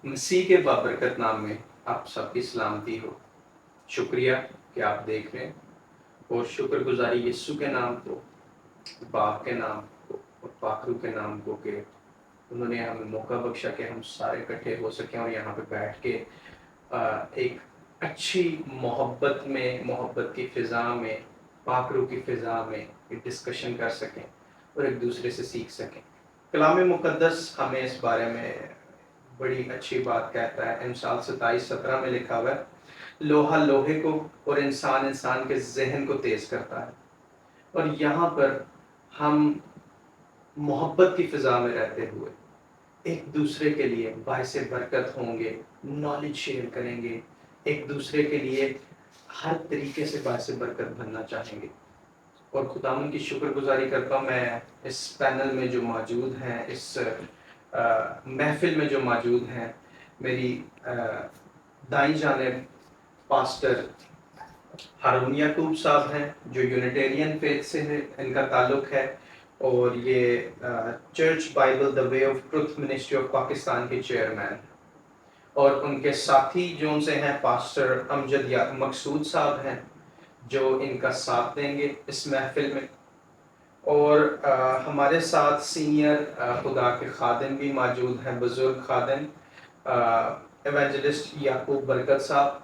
مسیح کے بابرکت نام میں آپ سب کی سلامتی ہو۔ شکریہ کہ آپ دیکھ رہے ہیں، اور شکر گزاری یسوع کے نام کو، باپ کے نام کو اور پاکرو کے نام کو کہ انہوں نے ہمیں موقع بخشا کہ ہم سارے اکٹھے ہو سکیں اور یہاں پہ بیٹھ کے ایک اچھی محبت کی فضا میں، پاکرو کی فضا میں ایک ڈسکشن کر سکیں اور ایک دوسرے سے سیکھ سکیں۔ کلام مقدس ہمیں اس بارے میں بڑی اچھی بات کہتا ہے۔ امثال 27:17 میں لکھا ہوا ہے، لوہا لوہے کو اور انسان کے ذہن کو تیز کرتا ہے۔ اور یہاں پر ہم محبت کی فضا میں رہتے ہوئے ایک دوسرے کے لیے باعث برکت ہوں گے، نالج شیئر کریں گے، ایک دوسرے کے لیے ہر طریقے سے باعث برکت بننا چاہیں گے۔ اور خداوند کی شکر گزاری کرتا ہوں، میں اس پینل میں جو موجود ہیں، اس محفل میں جو موجود ہیں، میری دائیں جانب پاسٹر ہارون یعقوب صاحب ہیں جو یونیٹیرین فیتھ سے ہیں، ان کا تعلق ہے، اور یہ church Bible the way of truth ministry of Pakistan کے چیئرمین، اور ان کے ساتھی جو ان سے ہیں پاسٹر امجد مقصود صاحب ہیں جو ان کا ساتھ دیں گے اس محفل میں۔ اور ہمارے ساتھ سینئر خدا کے خادم بھی موجود ہیں، بزرگ خادم ایونجلسٹ یعقوب برکت صاحب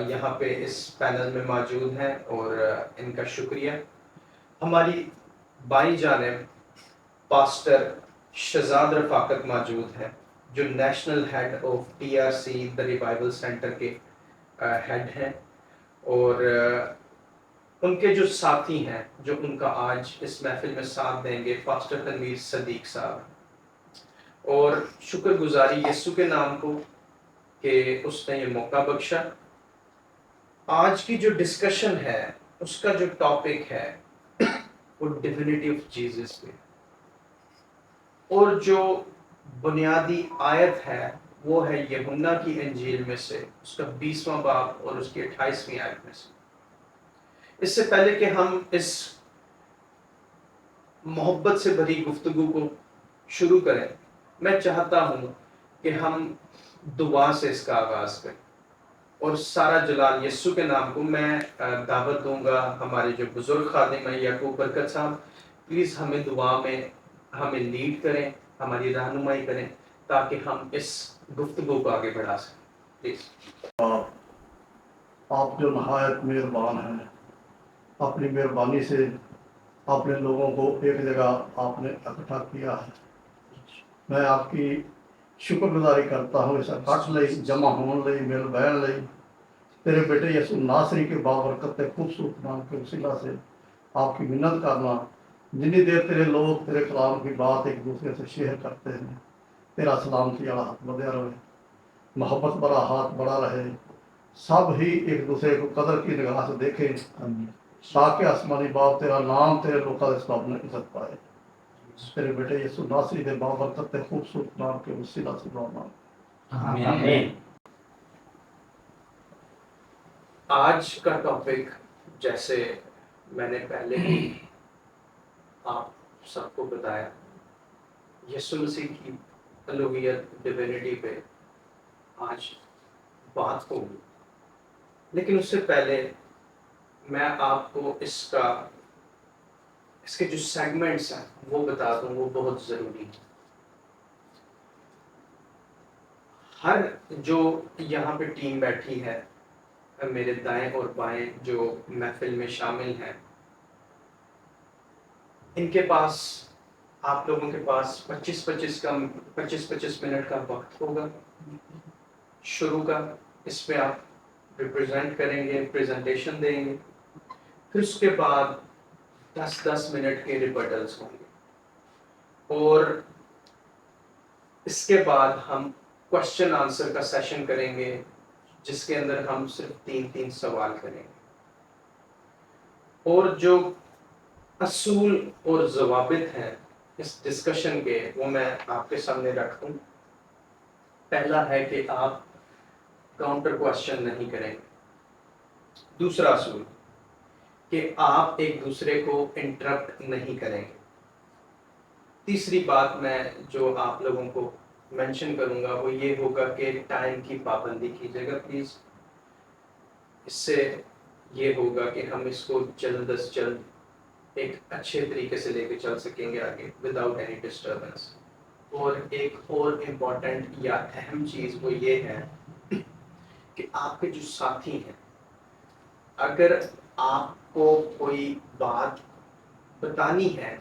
یہاں پہ اس پینل میں موجود ہیں، اور ان کا شکریہ۔ ہماری بائیں جانب پاسٹر شہزاد رفاقت موجود ہیں جو national head of TRC the revival centre کے ہیڈ ہیں، اور ان کے جو ساتھی ہیں جو ان کا آج اس محفل میں ساتھ دیں گے، پاسٹر تنویر صدیق صاحب۔ اور شکر گزاری یسوع کے نام کو کہ اس نے یہ موقع بخشا۔ آج کی جو ڈسکشن ہے اس کا جو ٹاپک ہے وہ ڈیوینٹی آف جیزس پہ، اور جو بنیادی آیت ہے وہ ہے یوحنا کی انجیل میں سے اس کا 20واں باب اور اس کی 28ویں آیت میں سے۔ اس سے پہلے کہ ہم اس محبت سے بھری گفتگو کو شروع کریں، میں چاہتا ہوں کہ ہم دعا سے اس کا آغاز کریں، اور سارا جلال یسوع کے نام کو میں دعوت دوں گا ہمارے جو بزرگ خادم ہیں یعقوب برکت صاحب، پلیز ہمیں دعا میں ہمیں لیڈ کریں، ہماری رہنمائی کریں تاکہ ہم اس گفتگو کو آگے بڑھا سکیں۔ پلیز۔ آپ جو نہایت مہربان ہیں، اپنی مہربانی سے اپنے لوگوں کو ایک جگہ آپ نے اکٹھا کیا ہے۔ میں آپ کی شکر گزاری کرتا ہوں اس اکٹھ لئی، جمع ہون لئی، مل بہن لئی، تیرے بیٹے یسوع ناصری کے بابرکت خوبصورت نام کے وسیلہ سے آپ کی منت کرنا، جتنی دیر تیرے لوگ تیرے کلام کی بات ایک دوسرے سے شیئر کرتے ہیں، تیرا سلامتی والا ہاتھ بڑھیا رہے، محبت بڑا ہاتھ بڑا رہے، سب ہی ایک دوسرے کو قدر کی نگاہ سے دیکھیں، تاکہ آسمانی باپ تیرا نام تیرے لوکا اس باب میں عزت پائے۔ تیرے بیٹے یسوع ناصری کے بابرکت خوبصورت نام کے وسیلہ سے دعا مانگ۔ آمین۔ آج کا ٹاپک، جیسے میں نے پہلے ہی آپ سب کو بتایا، یسوع مسیح کی الوہیت، ڈیوینٹی پہ آج بات ہوگی، لیکن اس سے پہلے میں آپ کو اس کے جو سیگمنٹس ہیں وہ بتا دوں، وہ بہت ضروری ہیں۔ ہر جو یہاں پہ ٹیم بیٹھی ہے، میرے دائیں اور بائیں جو محفل میں شامل ہیں، ان کے پاس، آپ لوگوں کے پاس 25 منٹ کا وقت ہوگا شروع کا۔ اس میں آپ ریپرزینٹ کریں گے، پریزنٹیشن دیں گے، پھر اس کے بعد 10 منٹ کے ریپرٹلز ہوں گے، اور اس کے بعد ہم کوشچن آنسر کا سیشن کریں گے جس کے اندر ہم صرف 3 سوال کریں گے، اور جو اصول اور ضوابط ہیں اس ڈسکشن کے وہ میں آپ کے سامنے رکھ دوں۔ پہلا ہے کہ آپ کاؤنٹر کوشچن نہیں کریں گے۔ دوسرا اصول کہ آپ ایک دوسرے کو انٹرپٹ نہیں کریں گے۔ تیسری بات میں جو آپ لوگوں کو مینشن کروں گا وہ یہ ہوگا کہ ٹائم کی پابندی کیجیے گا پلیز. اس سے یہ ہوگا کہ ہم اس کو جلد از جلد ایک اچھے طریقے سے لے کے چل سکیں گے آگے وداؤٹ اینی ڈسٹربنس. اور ایک اور امپورٹنٹ یا اہم چیز وہ یہ ہے کہ آپ کے جو ساتھی ہیں، اگر آپ کو کوئی بات بتانی ہے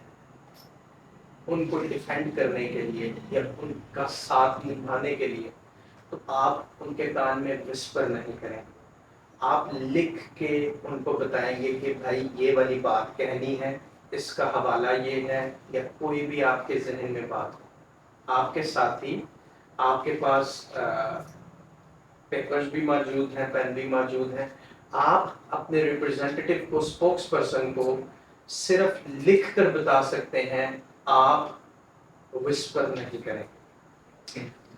ان کو ڈیفینڈ کرنے کے لیے یا ان کا ساتھ نبھانے کے لیے، تو آپ ان کے کان میں وسپر نہیں کریں. آپ لکھ کے ان کو بتائیں گے کہ بھائی یہ والی بات کہنی ہے، اس کا حوالہ یہ ہے، یا کوئی بھی آپ کے ذہن میں بات ہو. آپ کے ساتھی، آپ کے پاس پیپرز بھی موجود ہیں، پین بھی موجود ہیں. آپ اپنے ریپرزینٹیٹیو کو، اسپوکس پرسن کو صرف لکھ کر بتا سکتے ہیں، آپ وسپر نہیں کریں.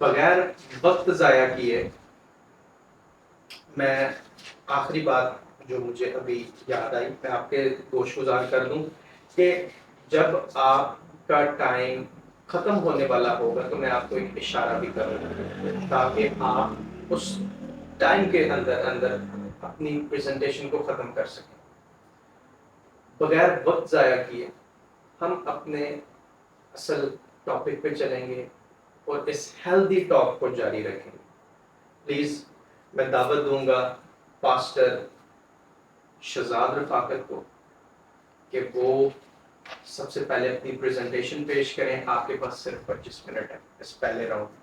بغیر وقت ضائع کیے میں آخری بات جو مجھے ابھی یاد آئی میں آپ کے گوش گزار کر دوں کہ جب آپ کا ٹائم ختم ہونے والا ہوگا تو میں آپ کو ایک اشارہ بھی کروں تاکہ آپ اس ٹائم کے اندر اپنی پریزنٹیشن کو ختم کر سکیں. بغیر وقت ضائع کیے ہم اپنے اصل ٹاپک پہ چلیں گے اور اس ہیلدی ٹاک کو جاری رکھیں گے. پلیز میں دعوت دوں گا پاسٹر شہزاد رفاقت کو کہ وہ سب سے پہلے اپنی پریزنٹیشن پیش کریں. آپ کے پاس صرف 25 منٹ ہے اس پہلے راؤنڈ.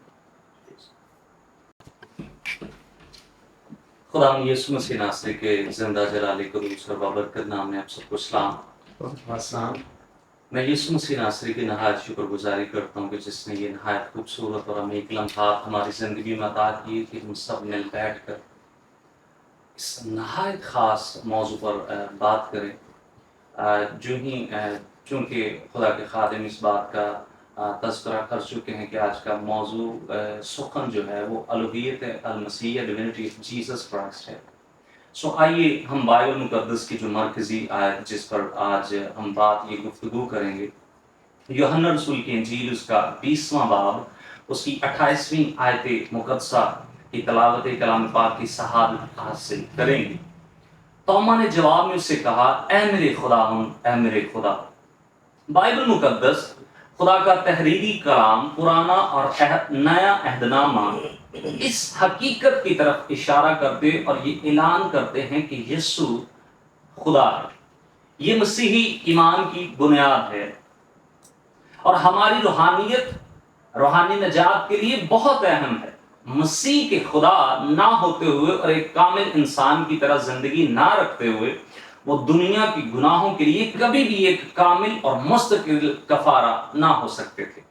خدا یسوع مسیح ناصری کے زندہ جلالی قدوس اور بابرکت نام میں آپ سب کو سلام. میں یسوع مسیح ناصری کی نہایت شکر گزاری کرتا ہوں کہ جس نے یہ نہایت خوبصورت اور عمیق لمحات ہماری زندگی میں عطا کیے کہ ہم سب مل بیٹھ کر اس نہایت خاص موضوع پر بات کریں. چونکہ خدا کے خادم اس بات کا تذکرہ کر چکے ہیں کہ آج کا موضوع سخن جو ہے وہ الوہیت المسیح ڈیوینٹی آف جیسس کرائسٹ ہے. سو آئیے ہم بائبل مقدس کی جو مرکزی آیت جس پر آج ہم بات یہ گفتگو کریں گے، یوحنا رسول کی انجیل اس کا 20واں باب اس کی 28ویں آیت مقدسہ کی تلاوت کلام پاک کی شہادت حاصل کریں گے. توما نے جواب میں اس سے کہا، اے میرے خداوند، اے میرے خدا. بائبل مقدس خدا کا تحریری کلام پرانا اور نیا عہد نامہ اس حقیقت کی طرف اشارہ کرتے اور یہ اعلان کرتے ہیں کہ یسوع خدا ہے. یہ مسیحی ایمان کی بنیاد ہے اور ہماری روحانی نجات کے لیے بہت اہم ہے. مسیح کے خدا نہ ہوتے ہوئے اور ایک کامل انسان کی طرح زندگی نہ رکھتے ہوئے وہ دنیا کی گناہوں کے لیے کبھی بھی ایک کامل اور مستقل کفارہ نہ ہو سکتے تھے.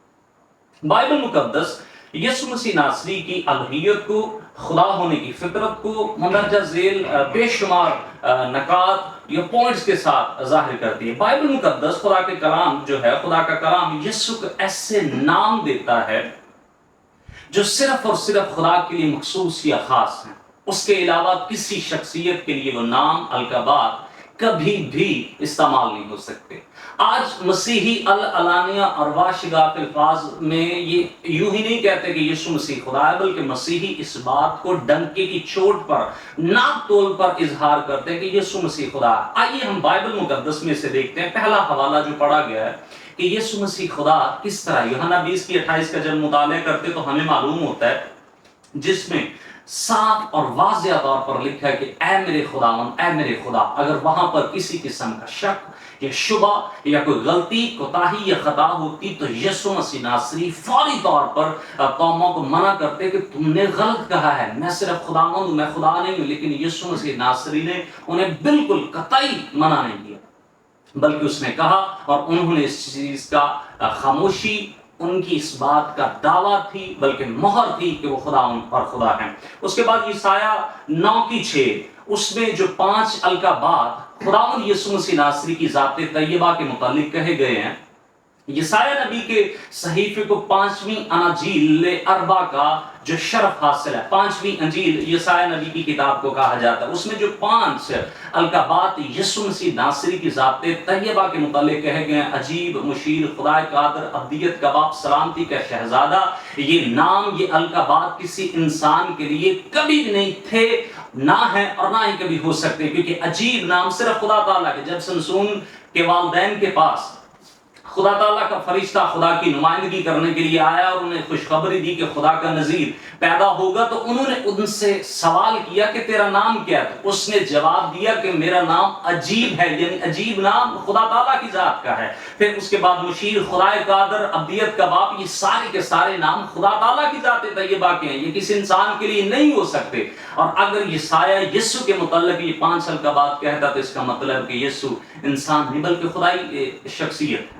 بائبل مقدس یسوع مسیح ناصری کی الوہیت کو، خدا ہونے کی فطرت کو مندرجہ ذیل بے شمار نکات یا پوائنٹس کے ساتھ ظاہر کرتی ہے. بائبل مقدس خدا کے کلام جو ہے، خدا کا کلام یسوع کو ایسے نام دیتا ہے جو صرف اور صرف خدا کے لیے مخصوص یا خاص ہیں. اس کے علاوہ کسی شخصیت کے لیے وہ نام القابات کبھی بھی استعمال نہیں ہو سکتے. آج مسیحی العلانیہ اور واشگاف الفاظ میں یہ یوں ہی نہیں کہتے کہ یسوع مسیح خدا ہے، بلکہ مسیحی اس بات کو ڈنکے کی چوٹ پر، ناک تول پر اظہار کرتے ہیں کہ یسوع مسیح خدا ہے. آئیے ہم بائبل مقدس میں سے دیکھتے ہیں. پہلا حوالہ جو پڑھا گیا ہے کہ یسوع مسیح خدا کس طرح، یوحنا 20:28 کا جب مطالعہ کرتے تو ہمیں معلوم ہوتا ہے جس میں صاف اور واضح طور پر لکھا ہے کہ اے میرے خداوند، اے میرے خدا. اگر وہاں پر کسی قسم کا شک یا شبہ یا کوئی غلطی، کوتاہی یا خطا ہوتی تو یسوع مسیح ناصری فوری طور پر قوموں کو منع کرتے کہ تم نے غلط کہا ہے، میں صرف خداوند ہوں، میں خدا نہیں ہوں. لیکن یسوع مسیح ناصری نے انہیں بالکل قطعی منع نہیں کیا، بلکہ اس نے کہا اور انہوں نے اس چیز کا خاموشی، ان کی اس بات کا دعویٰ تھی بلکہ مہر تھی کہ وہ خدا اور خدا ہیں. اس کے بعد یسایہ 9:6 اس میں جو 5 القابات خداوند یسوع مسیح ناصری کی ذات طیبہ کے متعلق کہے گئے ہیں یسایہ نبی کے صحیفے کو 5ویں اناجیل اربع کا جو شرف حاصل ہے، 5ویں انجیل یسایہ نبی کی کتاب کو کہا جاتا ہے، اس میں جو 5 القابات یسوع مسیح ناصری کی ذات طیبہ کے متعلق کہے گئے ہیں، عجیب، مشیر، خدائے قادر، ابدیت کا باپ، سلامتی کا شہزادہ، یہ نام، یہ القابات کسی انسان کے لیے کبھی بھی نہیں تھے، نہ ہیں اور نہ ہی کبھی ہو سکتے، کیونکہ عجیب نام صرف خدا تعالیٰ کے۔ جب سمسون کے والدین کے پاس خدا تعالیٰ کا فرشتہ خدا کی نمائندگی کرنے کے لیے آیا اور انہیں خوشخبری دی کہ خدا کا نذیر پیدا ہوگا، تو انہوں نے ان سے سوال کیا کہ تیرا نام کیا ہے؟ اس نے جواب دیا کہ میرا نام عجیب ہے، یعنی عجیب نام خدا تعالیٰ کی ذات کا ہے۔ پھر اس کے بعد مشیر، خدائے قادر، ابدیت کا باپ، یہ سارے کے سارے نام خدا تعالیٰ کی ذات طیبہ کے ہیں، یہ کسی انسان کے لیے نہیں ہو سکتے۔ اور اگر یسایہ یسوع کے متعلق یہ 5 القابات کہتا تو اس کا مطلب کہ یسوع انسان نہیں بلکہ خدائی شخصیت ہے۔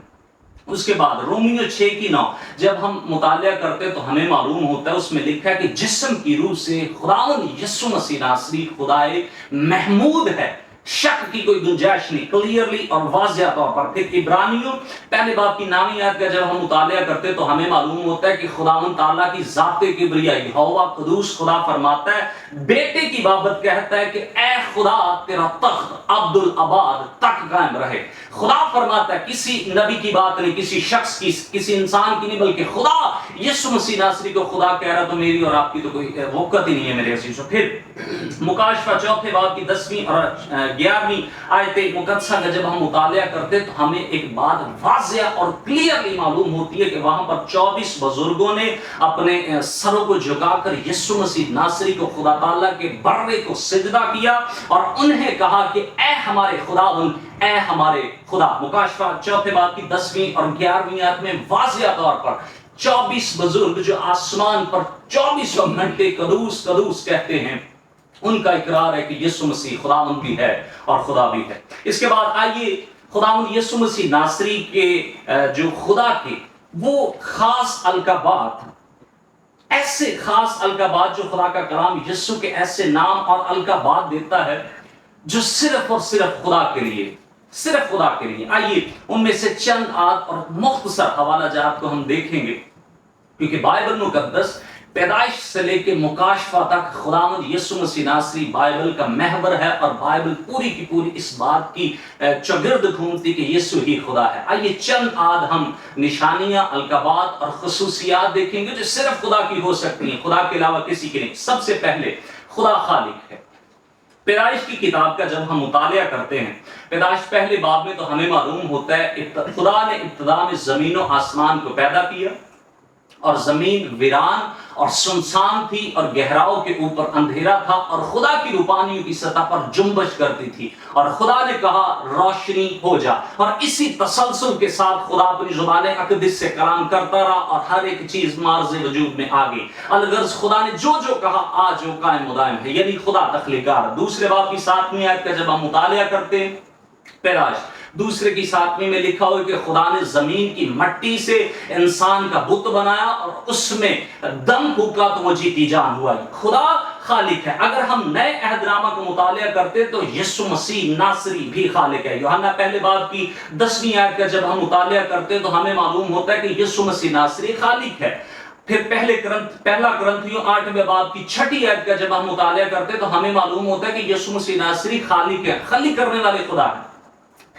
اس کے بعد رومیو 6:9 جب ہم مطالعہ کرتے تو ہمیں معلوم ہوتا ہے، اس میں لکھا ہے کہ جسم کی روح سے خداوند یسوع مسیح ناصری خدائے محمود ہے، شک کی کوئی گنجائش نہیں، کلیئرلی اور واضح طور پر۔ پھر عبرانیوں پہلے باب کی 9ویں آیت کا جب ہم مطالعہ کرتے تو ہمیں معلوم ہوتا ہے کہ خداوند تعالیٰ کی ذات کبریائی، یہوہ قدوس خدا فرماتا ہے، بیٹے کی بابت کہتا ہے کہ اے خدا تیرا تخت عبد العباد تک قائم رہے۔ خدا فرماتا ہے، کسی نبی کی بات نہیں، کسی شخص کی، کسی انسان کی نہیں، بلکہ خدا یسوع مسیح ناصری کو خدا کہہ رہا، تو میری اور آپ کی تو کوئی وقت ہی نہیں ہے میرے عزیزو۔ پھر مکاشفہ 4 باب کی 10ویں اور 11ویں آیت مقدسہ کا جب ہم مطالعہ کرتے تو ہمیں ایک بات واضح اور کلیئرلی معلوم ہوتی ہے کہ وہاں پر 24 بزرگوں نے اپنے سروں کو جھکا کر یسوع مسیح ناصری کو، خدا تعالیٰ کے برے کو سجدہ کیا اور انہیں کہا کہ اے ہمارے خداوند، اے ہمارے خدا۔ مکاشفہ 4 باب کی 10ویں اور 11ویں آیت میں واضح طور پر 24 بزرگ جو آسمان پر 24 گھنٹے قدوس قدوس کہتے ہیں، ان کا اقرار ہے کہ یسوع مسیح خداوند بھی ہے اور خدا بھی ہے۔ اس کے بعد آئیے خداوند یسوع مسیح ناصری کے جو خدا کے وہ خاص القابات، ایسے خاص القابات جو خدا کا کلام یسوع کے ایسے نام اور القابات دیتا ہے جو صرف اور صرف خدا کے لیے، صرف خدا کے لیے۔ آئیے ان میں سے چند آیات اور مختصر حوالہ جات کو ہم دیکھیں گے، کیونکہ بائبل مقدس پیدائش سے لے کے مکاشفہ تک خداوند یسوع مسیح ناصری بائبل کا محور ہے، اور بائبل پوری کی پوری اس بات کی چگرد گھومتی کہ یسوع ہی خدا ہے۔ آئیے چند آد ہم نشانیاں، القابات اور خصوصیات دیکھیں گے جو صرف خدا کی ہو سکتی ہیں، خدا کے علاوہ کسی کی نہیں۔ سب سے پہلے خدا خالق ہے۔ پیدائش کی کتاب کا جب ہم مطالعہ کرتے ہیں، پیدائش پہلے باب میں تو ہمیں معلوم ہوتا ہے خدا نے ابتدا میں زمین و آسمان کو پیدا کیا، اور زمین ویران اور سنسان تھی اور گہراؤں کے اوپر اندھیرا تھا اور خدا کی روپانیوں کی سطح پر جنبش کرتی تھی، اور خدا نے کہا روشنی ہو جا، اور اسی تسلسل کے ساتھ خدا اپنی زبان اقدس سے کلام کرتا رہا اور ہر ایک چیز مارز وجود میں آ گئی۔ الغرض خدا نے جو جو کہا آج وہ قائم و دائم ہے، یعنی خدا تخلیقار۔ دوسرے باب کی 7ویں آیت کا جب ہم مطالعہ کرتے ہیں، پیدائش دوسرے کی 7ویں میں لکھا ہوا کہ خدا نے زمین کی مٹی سے انسان کا بت بنایا اور اس میں دم پھونکا تو وہ جیتی جان ہوا۔ خدا خالق ہے۔ اگر ہم نئے عہد نامہ کو مطالعہ کرتے تو یسوع مسیح ناصری بھی خالق ہے۔ یوحنا پہلے باب کی 10ویں آیت کا جب ہم مطالعہ کرتے تو ہمیں معلوم ہوتا ہے کہ یسوع مسیح ناصری خالق ہے۔ پھر پہلا کرنتھیوں 8ویں باب کی 6 آیت کا جب ہم مطالعہ کرتے تو ہمیں معلوم ہوتا ہے کہ یسوع مسیح ناصری خالق ہے، خالق کرنے والے خدا ہے۔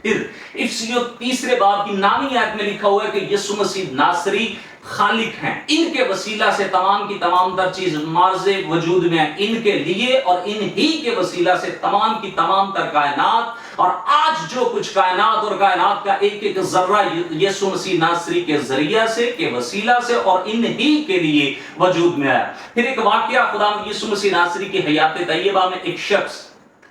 پھر افسیوں 3 باب کی 9ویں آیت میں لکھا ہوا ہے کہ یسوع مسیح ناصری خالق ہیں، ان کے وسیلہ سے تمام کی تمام تر چیز مارز وجود میں ہیں، ان کے لیے اور ان ہی کے وسیلہ سے تمام کی تمام تر کائنات، اور آج جو کچھ کائنات اور کائنات کا ایک ایک ذرہ یسوع مسیح ناصری کے ذریعہ سے، کے وسیلہ سے اور ان ہی کے لیے وجود میں آیا۔ پھر ایک واقعہ خدا یسوع مسیح ناصری کی حیات طیبہ میں ایک شخص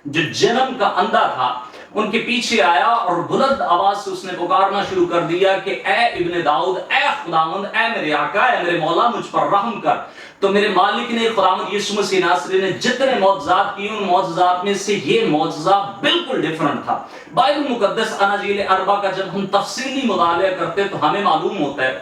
جو جنم کا اندھا تھا ان کے پیچھے آیا اور بلند آواز سے اس نے پکارنا شروع کر دیا کہ اے ابن داؤد، اے خداوند، اے میرے آقا، اے میرے مولا، مجھ پر رحم کر۔ تو میرے مالک نے، خداوند یسوع مسیح ناصری نے جتنے معجزات کیے، ان معجزات میں سے یہ معجزہ بالکل ڈیفرنٹ تھا۔ بائبل مقدس اناجیل اربع کا جب ہم تفصیلی مطالعہ کرتے تو ہمیں معلوم ہوتا ہے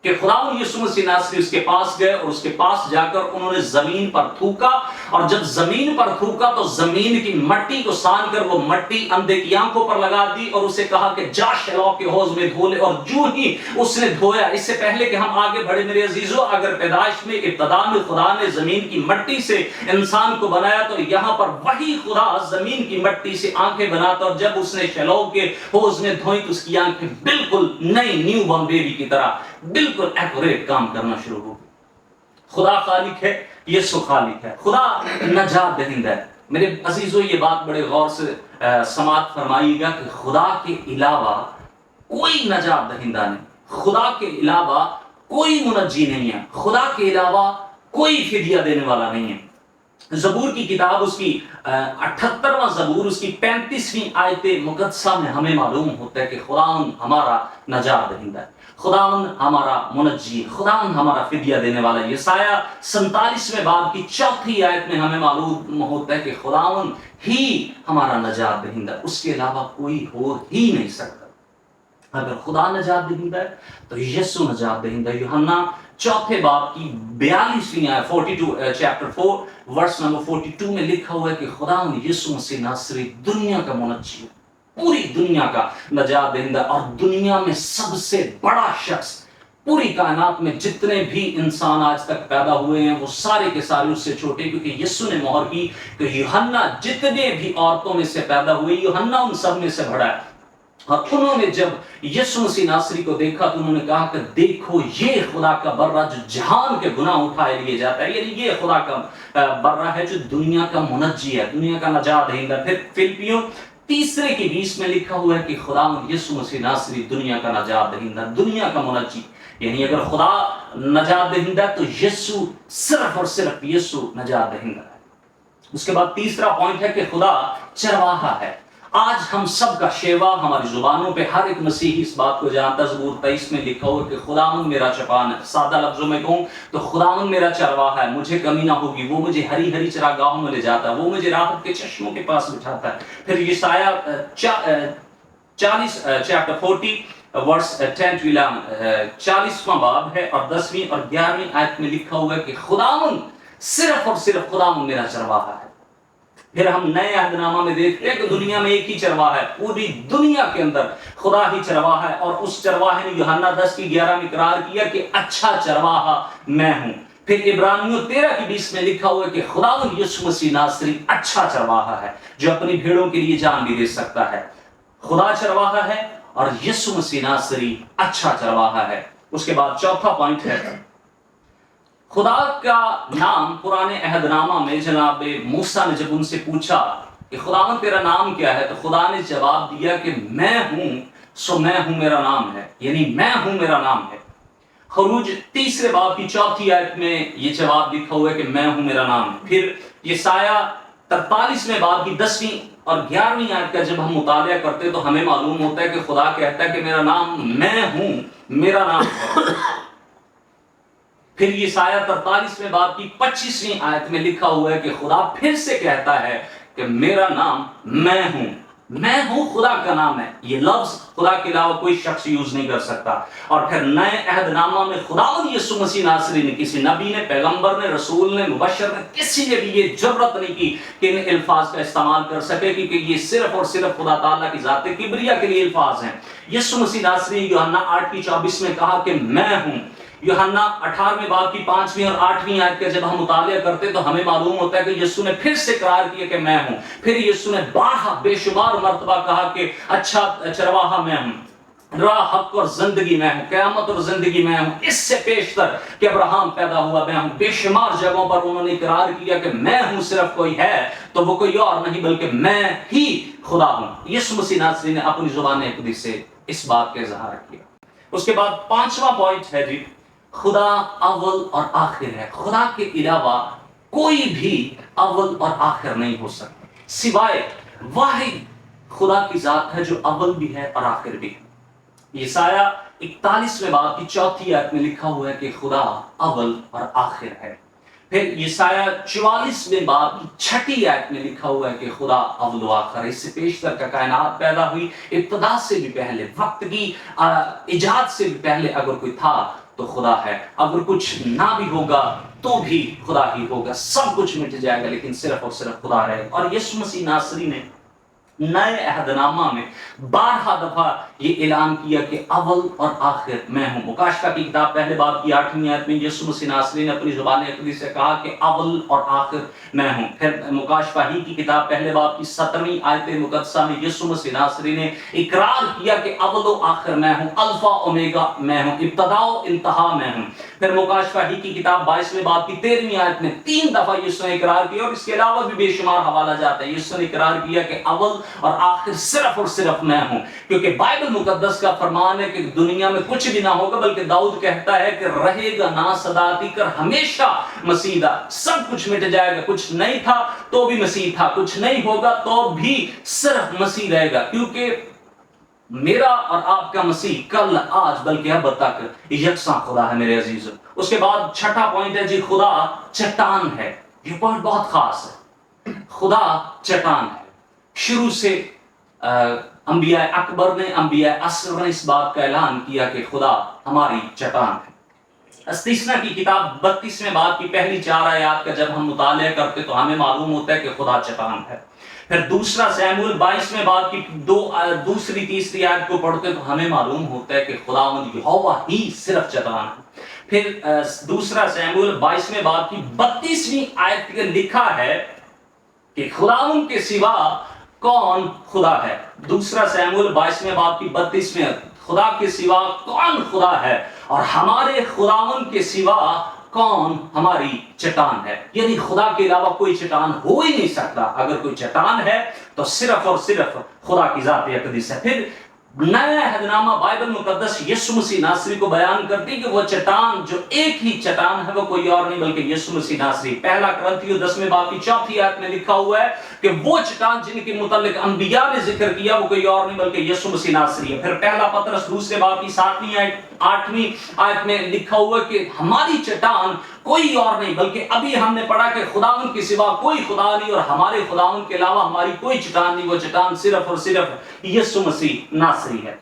کہ خداوند یسوع مسیح ناصری اس کے پاس گئے اور اس کے پاس جا کر انہوں نے زمین پر تھوکا، اور جب زمین پر تھوکا تو زمین کی مٹی کو سان کر وہ مٹی اندھے کی آنکھوں پر لگا دی اور اسے کہا کہ جا شیلوہ کے حوض میں دھو لے، اور جو ہی اس نے دھویا، اس سے پہلے کہ ہم آگے بڑھے میرے عزیزو، اگر پیدائش میں ابتدا میں خدا نے زمین کی مٹی سے انسان کو بنایا تو یہاں پر وہی خدا زمین کی مٹی سے آنکھیں بناتا، اور جب اس نے شیلوہ کے حوض میں دھوئی تو اس کی آنکھیں بالکل نئی نیو بارن بیبی کی طرح بالکل ایکوریٹ کام کرنا شروع ہو گئی۔ خدا خالق ہے، یسوع خالق ہے، خدا نجات دہندہ ہے۔ میرے عزیزو یہ بات بڑے غور سے سماعت فرمائیے گا کہ خدا کے علاوہ کوئی نجات دہندہ نہیں، خدا کے علاوہ کوئی منجی نہیں ہے، خدا کے علاوہ کوئی فدیہ دینے والا نہیں ہے۔ زبور کی کتاب اس کی 78واں زبور اس کی 35ویں آیت مقدسہ میں ہمیں معلوم ہوتا ہے کہ خداوند ہمارا نجات دہندہ ہے، خداوند ہمارا منجی، خداوند ہمارا فدیہ دینے والا ہے۔ یسایہ 47ویں باب کی 4تھی آیت میں ہمیں معلوم ہوتا ہے کہ خداوند ہی ہمارا نجات دہندہ ہے، اس کے علاوہ کوئی ہو ہی نہیں سکتا۔ اگر خدا نجات دہندہ ہے تو یسوع نجات دہندہ ہے۔ یوحنا 4 باب کی 42ویں آیت 42 چیپٹر 4 ورس نمبر 42 میں لکھا ہوا ہے کہ خداوند یسوع مسیح ناصری دنیا کا منجی ہے، پوری دنیا کا نجات دہندہ، اور دنیا میں سب سے بڑا شخص، پوری کائنات میں جتنے بھی انسان آج تک پیدا ہوئے ہیں وہ سارے کے سارے اس سے چھوٹے، کیونکہ یسوع نے مہر کی کہ یوحنا جتنے بھی عورتوں میں سے پیدا ہوئے یوحنا ان سب میں سے بڑا ہے۔ اور انہوں نے جب یسوع مسیح ناصری کو دیکھا تو انہوں نے کہا کہ دیکھو یہ خدا کا برہ جو جہان کے گناہ اٹھائے لیے جاتا ہے، یعنی یہ خدا کا برہ ہے جو دنیا کا منجی ہے، دنیا کا نجات دہندہ۔ پھر فلپیوں 3:20 میں لکھا ہوا ہے کہ خداوند یسوع مسیح ناصری دنیا کا نجات دہندہ، دنیا کا منجی، یعنی اگر خدا نجات دہندہ ہے تو یسوع صرف اور صرف یسوع نجات دہندہ ہے۔ اس کے بعد تیسرا پوائنٹ ہے کہ خدا چرواہا ہے۔ آج ہم سب کا شیوا ہماری زبانوں پہ ہر ایک مسیحی اس بات کو جانتا ہے۔ زبور 23 میں لکھا ہوا کہ خداوند میرا چپان ہے، سادہ لفظوں میں کہوں تو خداوند میرا چرواہا ہے، مجھے کمی نہ ہوگی، وہ مجھے ہری ہری چراگاہوں میں لے جاتا ہے، وہ مجھے راحت کے چشموں کے پاس بٹھاتا ہے۔ پھر یسایہ 40 چیپٹر 40 ورس 10 to 11 40واں باب ہے اور 10ویں اور 11ویں آیت میں لکھا ہوا ہے کہ خداوند صرف اور صرف خداوند میرا چرواہا ہے۔ پھر ہم نئے عہد نامہ میں دیکھتے ہیں کہ دنیا میں ایک ہی چرواہا ہے، پوری دنیا کے اندر خدا ہی چرواہا ہے، اور اس چرواہے نے یوحنا 10:11 میں اقرار کیا کہ اچھا چرواہا میں ہوں۔ پھر عبرانیوں 13:20 میں لکھا ہوا ہے کہ خداوند یسوع مسیح ناصری اچھا چرواہا ہے جو اپنی بھیڑوں کے لیے جان بھی دے سکتا ہے۔ خدا چرواہا ہے اور یسوع مسیح ناصری اچھا چرواہا ہے۔ اس کے بعد چوتھا پوائنٹ ہے خدا کا نام۔ پرانے عہد نامہ میں جناب موسیٰ نے جب ان سے پوچھا کہ خداوند تیرا نام کیا ہے تو خدا نے جواب دیا کہ میں ہوں سو میں ہوں میرا نام ہے، یعنی میں ہوں میرا نام ہے۔ خروج 3 باب کی 4 آیت میں یہ جواب لکھا ہوا ہے کہ میں ہوں میرا نام ہے۔ پھر یسایہ 43 باب کی 10ویں اور 11ویں آیت کا جب ہم مطالعہ کرتے تو ہمیں معلوم ہوتا ہے کہ خدا کہتا ہے کہ میرا نام میں ہوں میرا نام ہے۔ پھر یسایہ 43 باب کی 25ویں آیت میں لکھا ہوا ہے کہ خدا پھر سے کہتا ہے کہ میرا نام میں ہوں خدا کا نام ہے۔ یہ لفظ خدا کے علاوہ کوئی شخص یوز نہیں کر سکتا۔ اور پھر نئے عہد نامہ میں خداوند یسوع مسیح ناصری نے، کسی نبی نے، پیغمبر نے، رسول نے، مبشر نے، کسی نے بھی یہ جرأت نہیں کی کہ ان الفاظ کا استعمال کر سکے، کیونکہ یہ صرف اور صرف خدا تعالیٰ کی ذات کبریا کے لیے الفاظ ہیں۔ یسوع مسیح ناصری نے یوحنا 8:24 میں کہا کہ میں ہوں۔ یوحنا 18 باب کی 5ویں اور 8ویں آیت کا جب ہم مطالعہ کرتے تو ہمیں معلوم ہوتا ہے کہ یسوع نے پھر سے اقرار کیا کہ میں ہوں۔ پھر یسوع نے بے شمار مرتبہ کہا کہ اچھا چرواہا میں ہوں، راہ، حق اور زندگی میں ہوں، قیامت اور زندگی میں ہوں۔ اس سے پیشتر کہ ابراہیم پیدا ہوا میں ہوں۔ بے شمار جگہوں پر انہوں نے اقرار کیا کہ میں ہوں صرف کوئی ہے تو وہ کوئی اور نہیں بلکہ میں ہی خدا ہوں۔ یسوع مسیح ناصری نے اپنی زبان اقدس سے اس بات کا اظہار کیا۔ اس کے بعد 5واں پوائنٹ ہے جی، خدا اول اور آخر ہے۔ خدا کے علاوہ کوئی بھی اول اور آخر نہیں ہو سکتا، سوائے واحد خدا کی ذات ہے جو اول بھی ہے اور آخر بھی ہے۔ یسایہ 41 باب کی 4 آیت میں لکھا ہوا ہے کہ خدا اول اور آخر ہے۔ پھر یسایہ 44 باب کی 6 آیت میں لکھا ہوا ہے کہ خدا اول و آخر ہے۔ اس سے پیشتر کا کائنات پیدا ہوئی، ابتدا سے بھی پہلے، وقت کی ایجاد سے بھی پہلے اگر کوئی تھا تو خدا ہے، اگر کچھ نہ بھی ہوگا تو بھی خدا ہی ہوگا، سب کچھ مٹ جائے گا لیکن صرف اور صرف خدا رہے گا۔ اور یسوع مسیح ناصری نے نئے عہد نامہ میں 12 دفعہ یہ اعلان کیا کہ اول اور آخر میں ہوں۔ مکاشفہ کی کتاب پہلے باب کی 8ویں آیت میں یسوع مسیح ناصری نے اپنی زبان اقدس سے کہا کہ اول اور آخر میں ہوں۔ پھر مکاشفہ ہی کی کتاب پہلے باب کی 17ویں آیت مقدسہ میں یسوع مسیح ناصری نے اقرار کیا کہ اول و آخر میں ہوں، الفا اومیگا میں ہوں، ابتدا و انتہا میں ہوں۔ پھر مکاشفہ ہی کی کتاب 22ویں باب کی 13ویں آیت میں 3 دفعہ یسوع نے اقرار کیا، اور اس کے علاوہ بھی بے شمار حوالہ جاتا ہے۔ یسوع نے اقرار کیا کہ اول اور آخر صرف اور صرف میں ہوں، کیونکہ بائبل مقدس کا فرمان ہے کہ دنیا میں کچھ بھی نہ ہوگا، بلکہ داؤد کہتا ہے کہ رہے گا نا صداتی کر ہمیشہ مسیح دا، سب کچھ مٹ جائے گا، کچھ نہیں تھا تو بھی مسیح تھا، کچھ نہیں ہوگا تو بھی صرف مسیح رہے گا، کیونکہ میرا اور آپ کا مسیح کل آج بلکہ اب تک یکساں خدا ہے میرے عزیزو۔ اس کے بعد چھٹا پوائنٹ ہے جی خدا چٹان ہے۔ یہ پوائنٹ بہت خاص ہے، خدا چٹان ہے۔ شروع سے انبیاء اکبر نے، انبیاء اصغر نے اس بات کا اعلان کیا کہ خدا ہماری چٹان ہے۔ استثنا کی کتاب 32ویں باب کی پہلی 4 آیات کا جب ہم مطالعہ کرتے تو ہمیں معلوم ہوتا ہے کہ خدا چٹان ہے۔ پھر دوسرا سیموئیل 22ویں باب کی دوسری تیسری آیت کو پڑھتے تو ہمیں معلوم ہوتا ہے کہ خداوند یہوہ ہی صرف چٹان ہے۔ پھر دوسرا سیموئیل 22ویں باب کی 32ویں آیت میں لکھا ہے کہ خداوند کے سوا کون خدا ہے۔ دوسرا سیموئیل 22ویں باب کی 32ویں، خدا کے سوا کون خدا ہے، اور ہمارے خداوند کے سوا کون ہماری چٹان ہے۔ یعنی خدا کے علاوہ کوئی چٹان ہو ہی نہیں سکتا، اگر کوئی چٹان ہے تو صرف اور صرف خدا کی ذات اقدس ہے۔ پھر نیا عہد نامہ بائبل مقدس یسوع مسیح ناصری کو بیان کرتی کہ وہ چٹان جو ایک ہی چٹان ہے وہ کوئی اور نہیں بلکہ یسوع مسیح ناصری۔ پہلا کرنتھیوں 10ویں باب کی 4تھی آیت میں لکھا ہوا ہے کہ وہ چٹان جن کے متعلق انبیاء نے ذکر کیا وہ کوئی اور نہیں بلکہ یسوع مسیح ناصری ہے۔ پھر پہلا پطرس 2 باب کی 8ویں آیت میں لکھا ہوا ہے کہ ہماری چٹان کوئی اور نہیں، بلکہ ابھی ہم نے پڑھا کہ خداوند کے سوا کوئی خدا نہیں، اور ہمارے خداوند کے علاوہ ہماری کوئی چٹان نہیں، وہ چٹان صرف اور صرف یسوع مسیح ناصری ہے۔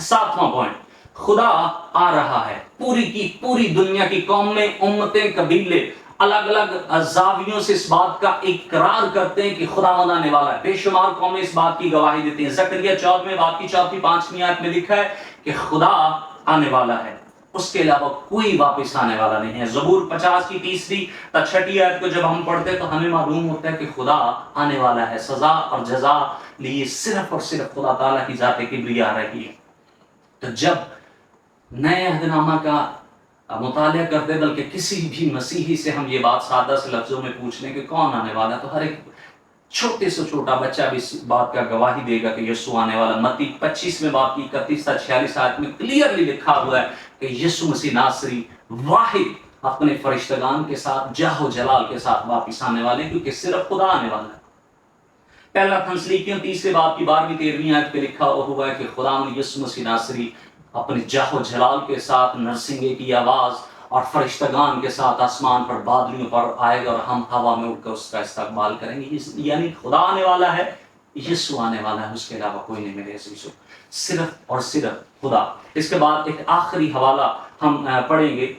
7واں پوائنٹ، خدا آ رہا ہے۔ پوری کی پوری دنیا کی قومیں، امتیں، قبیلے الگ الگ زاویوں سے اس بات کا اقرار کرتے ہیں کہ خداوند آنے والا ہے۔ بے شمار قومیں اس بات کی گواہی دیتی ہیں۔ زکریا 14ویں باب کی 4-5ویں آیت میں لکھا ہے کہ خدا آنے والا ہے، اس کے علاوہ کوئی واپس آنے والا نہیں ہے۔ زبور 50 کی 3-6 آیت کو جب ہم پڑھتے تو ہمیں معلوم ہوتا ہے کہ خدا آنے والا ہے، سزا اور جزا لیے صرف اور صرف خدا تعالیٰ کی ذات کبریاء آ رہی ہے۔ تو جب نئے عہد نامہ کا مطالعہ کرتے بلکہ کسی بھی مسیحی سے ہم یہ بات سادہ سے لفظوں میں پوچھ لیں کہ کون آنے والا ہے، تو ہر ایک چھوٹے سے چھوٹا بچہ بھی اس بات کا گواہی دے گا کہ یسوع آنے والا۔ متی 25ویں باب کی 31-46 آیت میں کلیئرلی لکھا ہوا ہے کہ یسوع مسیح ناصری واحد اپنے فرشتگان کے ساتھ جاہ و جلال کے ساتھ واپس آنے والے، کیونکہ صرف خدا آنے والا ہے۔ پہلا تھسلونیکیوں 3 باب کی 12-13 آیت پہ لکھا ہوا ہے کہ خداوند یسوع مسیح ناصری اپنے جاہ و جلال کے ساتھ نرسنگے کی آواز اور فرشتگان کے ساتھ آسمان پر بادلوں پر آئے گا، اور ہم ہوا میں اٹھ کر اس کا استقبال کریں گے۔ یعنی خدا آنے والا ہے، یسوع آنے والا ہے، اس کے علاوہ کوئی نہیں میرے عزیزو، صرف اور صرف خدا۔ اس کے بعد ایک آخری حوالہ ہم پڑھیں گے،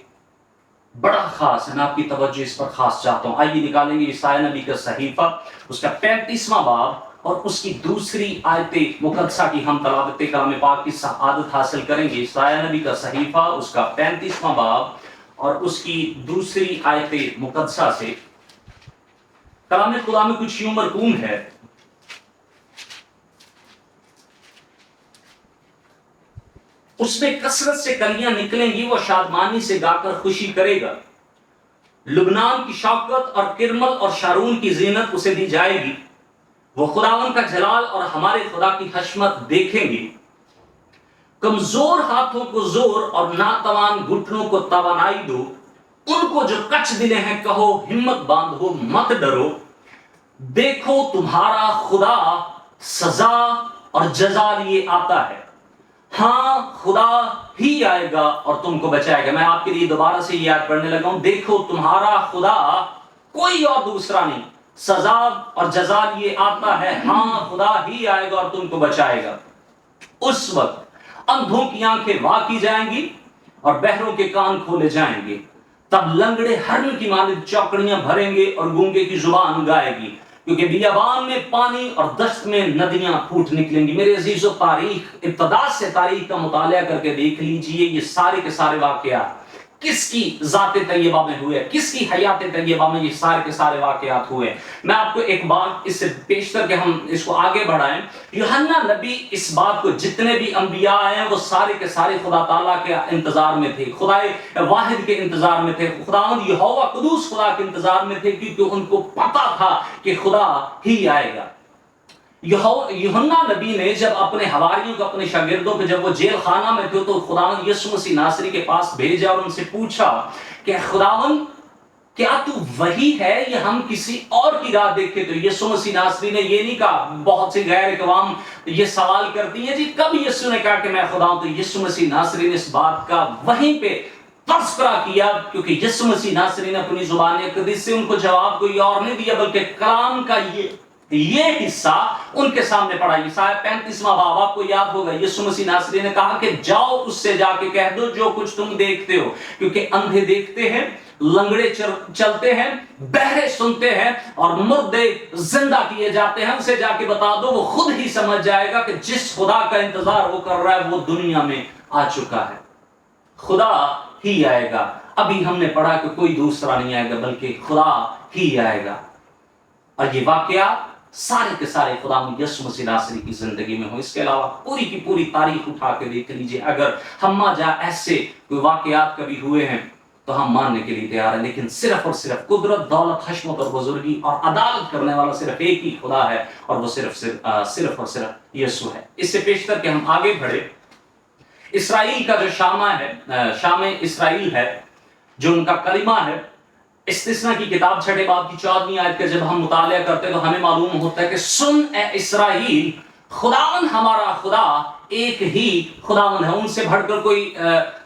بڑا خاص ہے، میں آپ کی توجہ اس پر خاص چاہتا ہوں۔ آئیے نکالیں گے عیسائی نبی کا صحیفہ، اس کا 35واں باب اور اس کی دوسری آیت مقدسہ کی ہم تلاوت کلام پاک کی سعادت حاصل کریں گے۔ عیسائی نبی کا صحیفہ، اس کا 35واں باب اور اس کی دوسری آیت مقدسہ سے کلام خدا میں کچھ یوں مرقوم ہے، اس میں کثرت سے کلیاں نکلیں گی، وہ شادمانی سے گا کر خوشی کرے گا۔ لبنان کی شوکت اور کرمل اور شارون کی زینت اسے دی جائے گی۔ وہ خداوند کا جلال اور ہمارے خدا کی حشمت دیکھیں گے۔ کمزور ہاتھوں کو زور اور ناتوان گھٹنوں کو توانائی دو۔ ان کو جو کچ دلے ہیں کہو ہمت باندھو، مت ڈرو، دیکھو تمہارا خدا سزا اور جزا لیے آتا ہے۔ ہاں خدا ہی آئے گا اور تم کو بچائے گا۔ میں آپ کے لیے دوبارہ سے یہ یاد پڑھنے لگا ہوں، دیکھو تمہارا خدا کوئی اور دوسرا نہیں، سزا اور جزا لیے آتا ہے، ہاں خدا ہی آئے گا اور تم کو بچائے گا۔ اس وقت اندھوں کی آنکھیں وا کی جائیں گی اور بہروں کے کان کھولے جائیں گے. تب لنگڑے ہرن کی مانند چوکڑیاں بھریں گے اور گونگے کی زبان گائے گی, کیونکہ بیابان میں پانی اور دشت میں ندیاں پھوٹ نکلیں گی. میرے عزیزو, تاریخ, ابتدا سے تاریخ کا مطالعہ کر کے دیکھ لیجئے, یہ سارے کے سارے واقعات کس کی ذات طیبہ میں ہوئے, کس کی حیات طیبہ میں یہ سارے کے سارے واقعات ہوئے. میں آپ کو ایک بات اس سے پیش کر کے ہم اس کو آگے بڑھائیں. یوحنا نبی اس بات کو, جتنے بھی انبیاء ہیں وہ سارے کے سارے خدا تعالیٰ کے انتظار میں تھے, خدا واحد کے انتظار میں تھے, خداوند یہوہ قدوس خدا کے انتظار میں تھے, کیونکہ ان کو پتا تھا کہ خدا ہی آئے گا. یوحنا نبی نے جب اپنے حواریوں کو, اپنے شاگردوں کو, جب وہ جیل خانہ میں تھے تو خداوند یسوع مسیح ناصری کے پاس بھیجا اور ان سے پوچھا کہ خداوند کیا تو وہی ہے یا ہم کسی اور کی راہ دیکھے؟ تو یسوع مسیح ناصری نے یہ نہیں کہا. بہت سے غیر اقوام یہ سوال کرتی ہیں, جی کب یسوع نے کہا کہ میں خدا ہوں؟ تو یسوع مسیح ناصری نے اس بات کا وہیں پہ تذکرہ کیا, کیونکہ یسوع مسیح ناصری نے اپنی زبان اقدس سے ان کو جواب کوئی اور نہیں دیا, بلکہ کلام کا یہ حصہ ان کے سامنے پڑھا. یسایہ 35واں باب آپ کو یاد ہوگا. یسوع مسیح ناصری نے کہا کہ جاؤ اس سے جا کے کہہ دو جو کچھ تم دیکھتے ہو, کیونکہ اندھے دیکھتے ہیں, لنگڑے چلتے ہیں, بہرے سنتے ہیں, اور مردے زندہ کیے جاتے ہیں. اسے جا کے بتا دو, وہ خود ہی سمجھ جائے گا کہ جس خدا کا انتظار وہ کر رہا ہے وہ دنیا میں آ چکا ہے. خدا ہی آئے گا. ابھی ہم نے پڑھا کہ کوئی دوسرا نہیں آئے گا بلکہ خدا ہی آئے گا. اور یہ واقعات سارے کے سارے خدا یسوع مسیح ناصری کی زندگی میں ہو. اس کے علاوہ پوری کی پوری تاریخ اٹھا کے دیکھ لیجئے, اگر ہم جا ایسے کوئی واقعات کبھی ہوئے ہیں تو ہم ماننے کے لیے تیار ہیں, لیکن صرف اور صرف قدرت, دولت, حشمت اور بزرگی اور عدالت کرنے والا صرف ایک ہی خدا ہے, اور وہ صرف اور صرف یسوع ہے. اس سے پیش کر کے ہم آگے بڑھے. اسرائیل کا جو شام اسرائیل ہے, جو ان کا کلمہ ہے, استثنا کی کتاب 6 باب کی 14ویں آیت کا جب ہم مطالعہ کرتے ہیں تو ہمیں معلوم ہوتا ہے کہ سن اے اسرائیل, خداوند ہمارا خدا ایک ہی خداوند ہے. ان سے بڑھ کر کوئی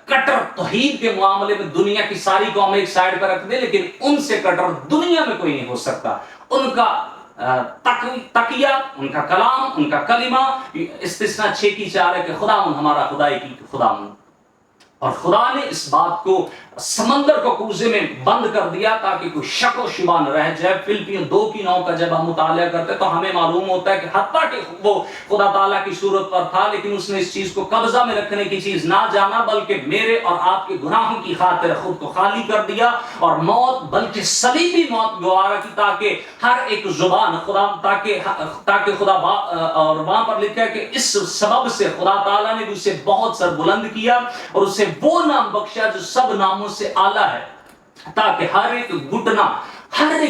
کٹر توحید کے معاملے میں دنیا کی ساری قومیں ایک سائڈ پر رکھ دے, لیکن ان سے کٹر دنیا میں کوئی نہیں ہو سکتا. ان کا تقیہ, ان کا کلام, ان کا کلمہ استثنا 6 کی 4 ہے کہ خداوند ہمارا خدا ایک ہی خداوند. اور خدا نے اس بات کو سمندر کو کوزے میں بند کر دیا تاکہ کوئی شک و شبہ نہ رہ جائے. فلپیوں 2 کی 9 کا جب ہم مطالعہ کرتے تو ہمیں معلوم ہوتا ہے کہ حتیٰ کہ وہ خدا تعالیٰ کی صورت پر تھا, لیکن اس نے اس چیز کو قبضہ میں رکھنے کی چیز نہ جانا, بلکہ میرے اور آپ کے گناہوں کی خاطر خود کو خالی کر دیا, اور موت, بلکہ صلیبی موت گوارا کی, تاکہ ہر ایک زبان خدا, تاکہ خدا, اور وہاں پر لکھا ہے کہ اس سبب سے خدا تعالیٰ نے اسے بہت سر بلند کیا اور اسے وہ نام بخشا جو سب ناموں سے اعلیٰ ہے, تاکہ ہر ایک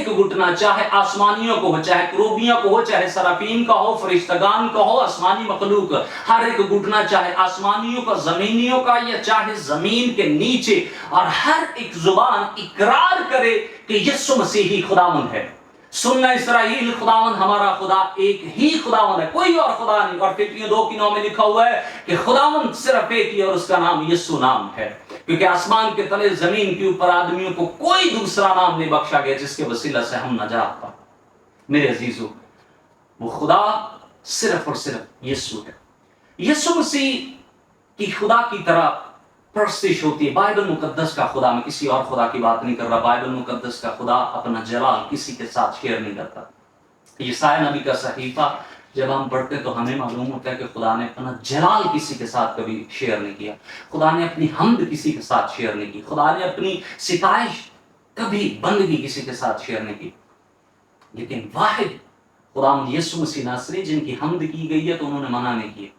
گھٹنا, چاہے آسمانیوں کو ہو, چاہے کروبیوں کو ہو, چاہے سرافین کا ہو, فرشتگان کا ہو, آسمانی مخلوق, ہر ایک گھٹنا, چاہے آسمانیوں کا, زمینیوں کا, یا چاہے زمین کے نیچے, اور ہر ایک زبان اقرار کرے کہ یسوع مسیح ہی خداوند ہے. سننا اسرائیل, خداوند ہمارا خدا ایک ہی خداوند ہے, کوئی اور خدا نہیں. اور فلپیوں 2 کی 9 میں لکھا ہوا ہے کہ خداوند صرف ایک ہی, اور اس کا نام یسوع نام ہے, کیونکہ آسمان کے تلے, زمین کے اوپر آدمیوں کو کوئی دوسرا نام نہیں بخشا گیا جس کے وسیلہ سے ہم نجات پائیں. میرے عزیزو, وہ خدا صرف اور صرف یسوع ہے. یسوع مسیح کی خدا کی طرح پرستش ہوتی ہے. بائبل مقدس کا خدا, میں کسی اور خدا کی بات نہیں کر رہا, بائبل مقدس کا خدا اپنا جلال کسی کے ساتھ شیئر نہیں کرتا. یسایہ نبی کا صحیفہ جب ہم پڑھتے ہیں تو ہمیں معلوم ہوتا ہے کہ خدا نے اپنا جلال کسی کے ساتھ کبھی شیئر نہیں کیا, خدا نے اپنی حمد کسی کے ساتھ شیئر نہیں کی, خدا نے اپنی ستائش کبھی بندگی کسی کے ساتھ شیئر نہیں کی. لیکن واحد خداوند یسوع مسیح ناصری, جن کی حمد کی گئی ہے تو انہوں نے منع نہیں کیا.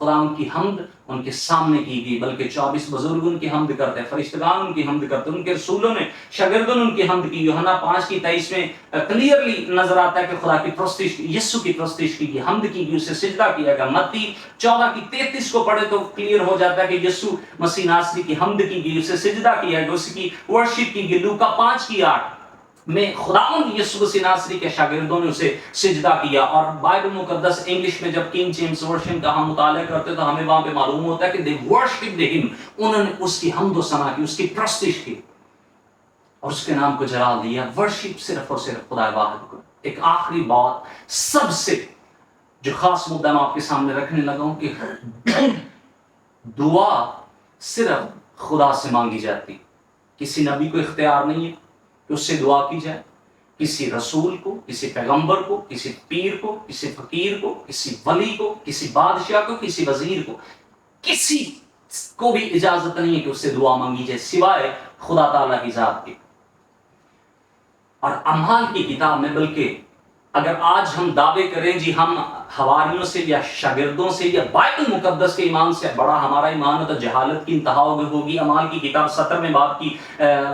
خدا ان کی حمد ان کے سامنے کی گئی, بلکہ 24 بزرگ ان کی حمد کرتے ہیں, فرشتگان ان کی حمد کرتے ہیں, ان کے رسولوں نے, شاگردوں نے ان کی حمد کی. یوحنا 5 کی 23 میں کلیئرلی نظر آتا ہے کہ خدا کی پرستش, یسوع کی پرستش کی گئی, حمد کی گئی, اسے سجدہ کیا گیا. متی 14 کی 33 کو پڑھے تو کلیئر ہو جاتا ہے کہ یسوع مسیح ناصری کی حمد کی گئی, اسے سجدہ کیا گیا, اس کی ورشپ کی گئی. لوکا 5 کی 8 میں خداوند یسوع مسیح ناصری کے شاگردوں نے اسے سجدہ کیا. اور بائبل مقدس انگلش میں جب کنگ جیمز ورشن کا ہم مطالعہ کرتے تو ہمیں وہاں پہ معلوم ہوتا ہے کہ they worshipped him, انہوں نے اس کی حمد و ثنا کی, اس کی پرستش کی اور اس کے نام کو جلال دیا. ورشپ صرف اور صرف خدا واحد کو. ایک آخری بات سب سے جو خاص مدعا میں آپ کے سامنے رکھنے لگا ہوں کہ دعا صرف خدا سے مانگی جاتی. کسی نبی کو اختیار نہیں ہے کہ اس سے دعا کی جائے، کسی رسول کو، کسی پیغمبر کو، کسی پیر کو، کسی فقیر کو، کسی ولی کو، کسی بادشاہ کو، کسی وزیر کو، کسی کو بھی اجازت نہیں ہے کہ اس سے دعا مانگی جائے سوائے خدا تعالیٰ کی ذات کے. اور اعمال کی کتاب میں بلکہ اگر آج ہم دعوے کریں جی ہم حواریوں سے یا شاگردوں سے یا بائبل مقدس کے ایمان سے بڑا ہمارا ایمان ہے، تو جہالت کی انتہا ہوگی. اعمال کی کتاب 17 باب کی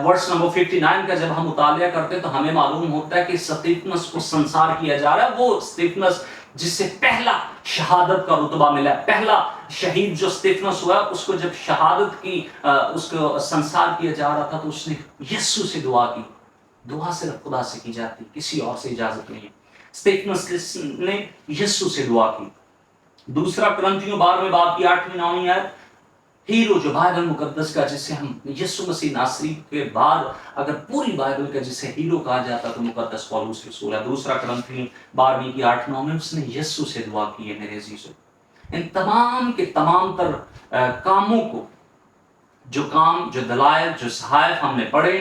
ورس نمبر 59 کا جب ہم مطالعہ کرتے ہیں تو ہمیں معلوم ہوتا ہے کہ استفانس کو سنسار کیا جا رہا ہے. وہ استفانس جس سے پہلا شہادت کا رتبہ ملا، پہلا شہید جو استفانس ہوا، اس کو جب شہادت کی اس کو سنسار کیا جا رہا تھا تو اس نے یسوع سے دعا کی. دعا صرف خدا سے کی جاتی، کسی اور سے اجازت نہیں ہے. استفانس نے یسوع سے دعا کی. دوسرا کرنتھیوں 12 باب کی 8-9 آیت، ہیرو جو بائبل مقدس کا جسے ہم یسوع مسیح ناصری کے بعد اگر پوری بائبل کا جسے ہیرو کہا جاتا تو مقدس پولس رسول ہے. دوسرا کرنتھیوں 12 کی 8-9 میں اس نے یسوع سے دعا کی ہے. میرے عزیزو، ان تمام کے تمام تر کاموں کو، جو کام، جو دلائل، جو صحائف ہم نے پڑھے،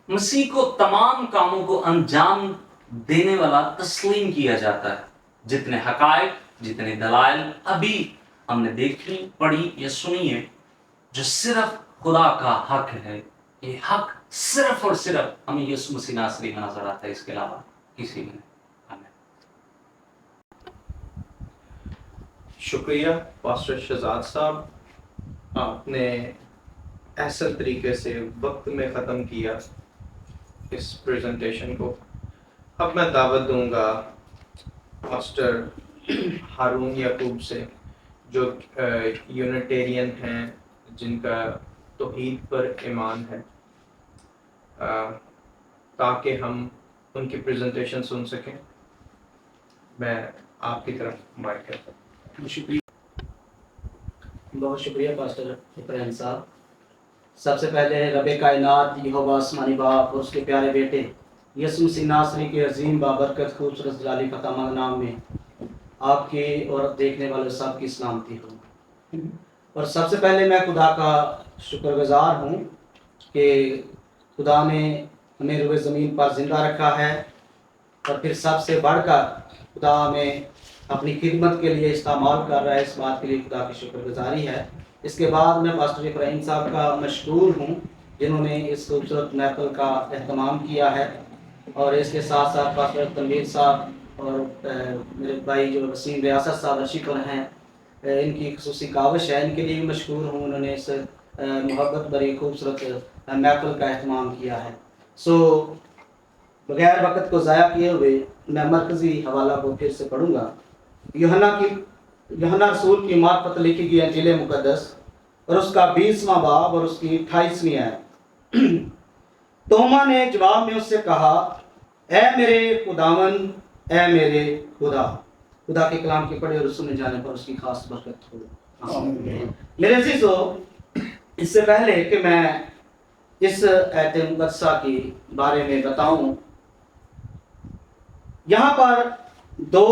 مسیح کو تمام کاموں کو انجام دینے والا تسلیم کیا جاتا ہے. جتنے حقائق، جتنے دلائل ابھی ہم نے دیکھی، پڑھی یا سنی ہے، جو صرف خدا کا حق ہے، یہ حق صرف اور صرف ہمیں یسوع مسیح ناصری میں نظر آتا ہے، اس کے علاوہ کسی میں نہیں. شکریہ پاسٹر شہزاد صاحب، آپ نے احسن طریقے سے وقت میں ختم کیا اس پریزنٹیشن کو. اب میں دعوت دوں گا پاسٹر ہارون یعقوب سے، جو یونیٹیرین ہیں، جن کا توحید پر ایمان ہے، تاکہ ہم ان کی پریزنٹیشن سن سکیں. میں آپ کی طرف مائک کرتا ہوں. بہت شکریہ پاسٹر ابراہیم صاحب. سب سے پہلے رب کائنات یہوہ آسمانی باپ اور اس کے پیارے بیٹے یسوع مسیح ناصری کے عظیم بابرکت خوبصورت جلالی فتح نام میں آپ کی اور دیکھنے والے سب کی سلامتی ہو. اور سب سے پہلے میں خدا کا شکر گزار ہوں کہ خدا نے ہمیں روئے زمین پر زندہ رکھا ہے، اور پھر سب سے بڑھ کر خدا ہمیں اپنی خدمت کے لیے استعمال کر رہا ہے. اس بات کے لیے خدا کی شکر گزاری ہے. اس کے بعد میں پاسٹر ابراہیم صاحب کا مشکور ہوں جنہوں نے اس خوبصورت محفل کا اہتمام کیا ہے، اور اس کے ساتھ ساتھ پاسٹر تنویر صاحب اور میرے بھائی جو وسیم ریاست صاحب رشید پر ہیں، ان کی خصوصی کاوش ہے، ان کے لیے بھی مشکور ہوں. انہوں نے اس محبت بھری خوبصورت محفل کا اہتمام کیا ہے. بغیر وقت کو ضائع کیے ہوئے میں مرکزی حوالہ کو پھر سے پڑھوں گا. یوحنا رسول کی معرفت لکھی گئی انجیل مقدس اور اس کا 20واں باب اور اس کی 28ویں آیت. توما نے جواب میں اس سے کہا، اے میرے خداوند، اے میرے خدا. خدا کے کلام کے پڑھے اور سنے جانے پر اس کی خاص برکت ہو. میرے عزیزو، اس سے پہلے کہ میں اس آیت مقدسہ کے بارے میں بتاؤں، یہاں پر دو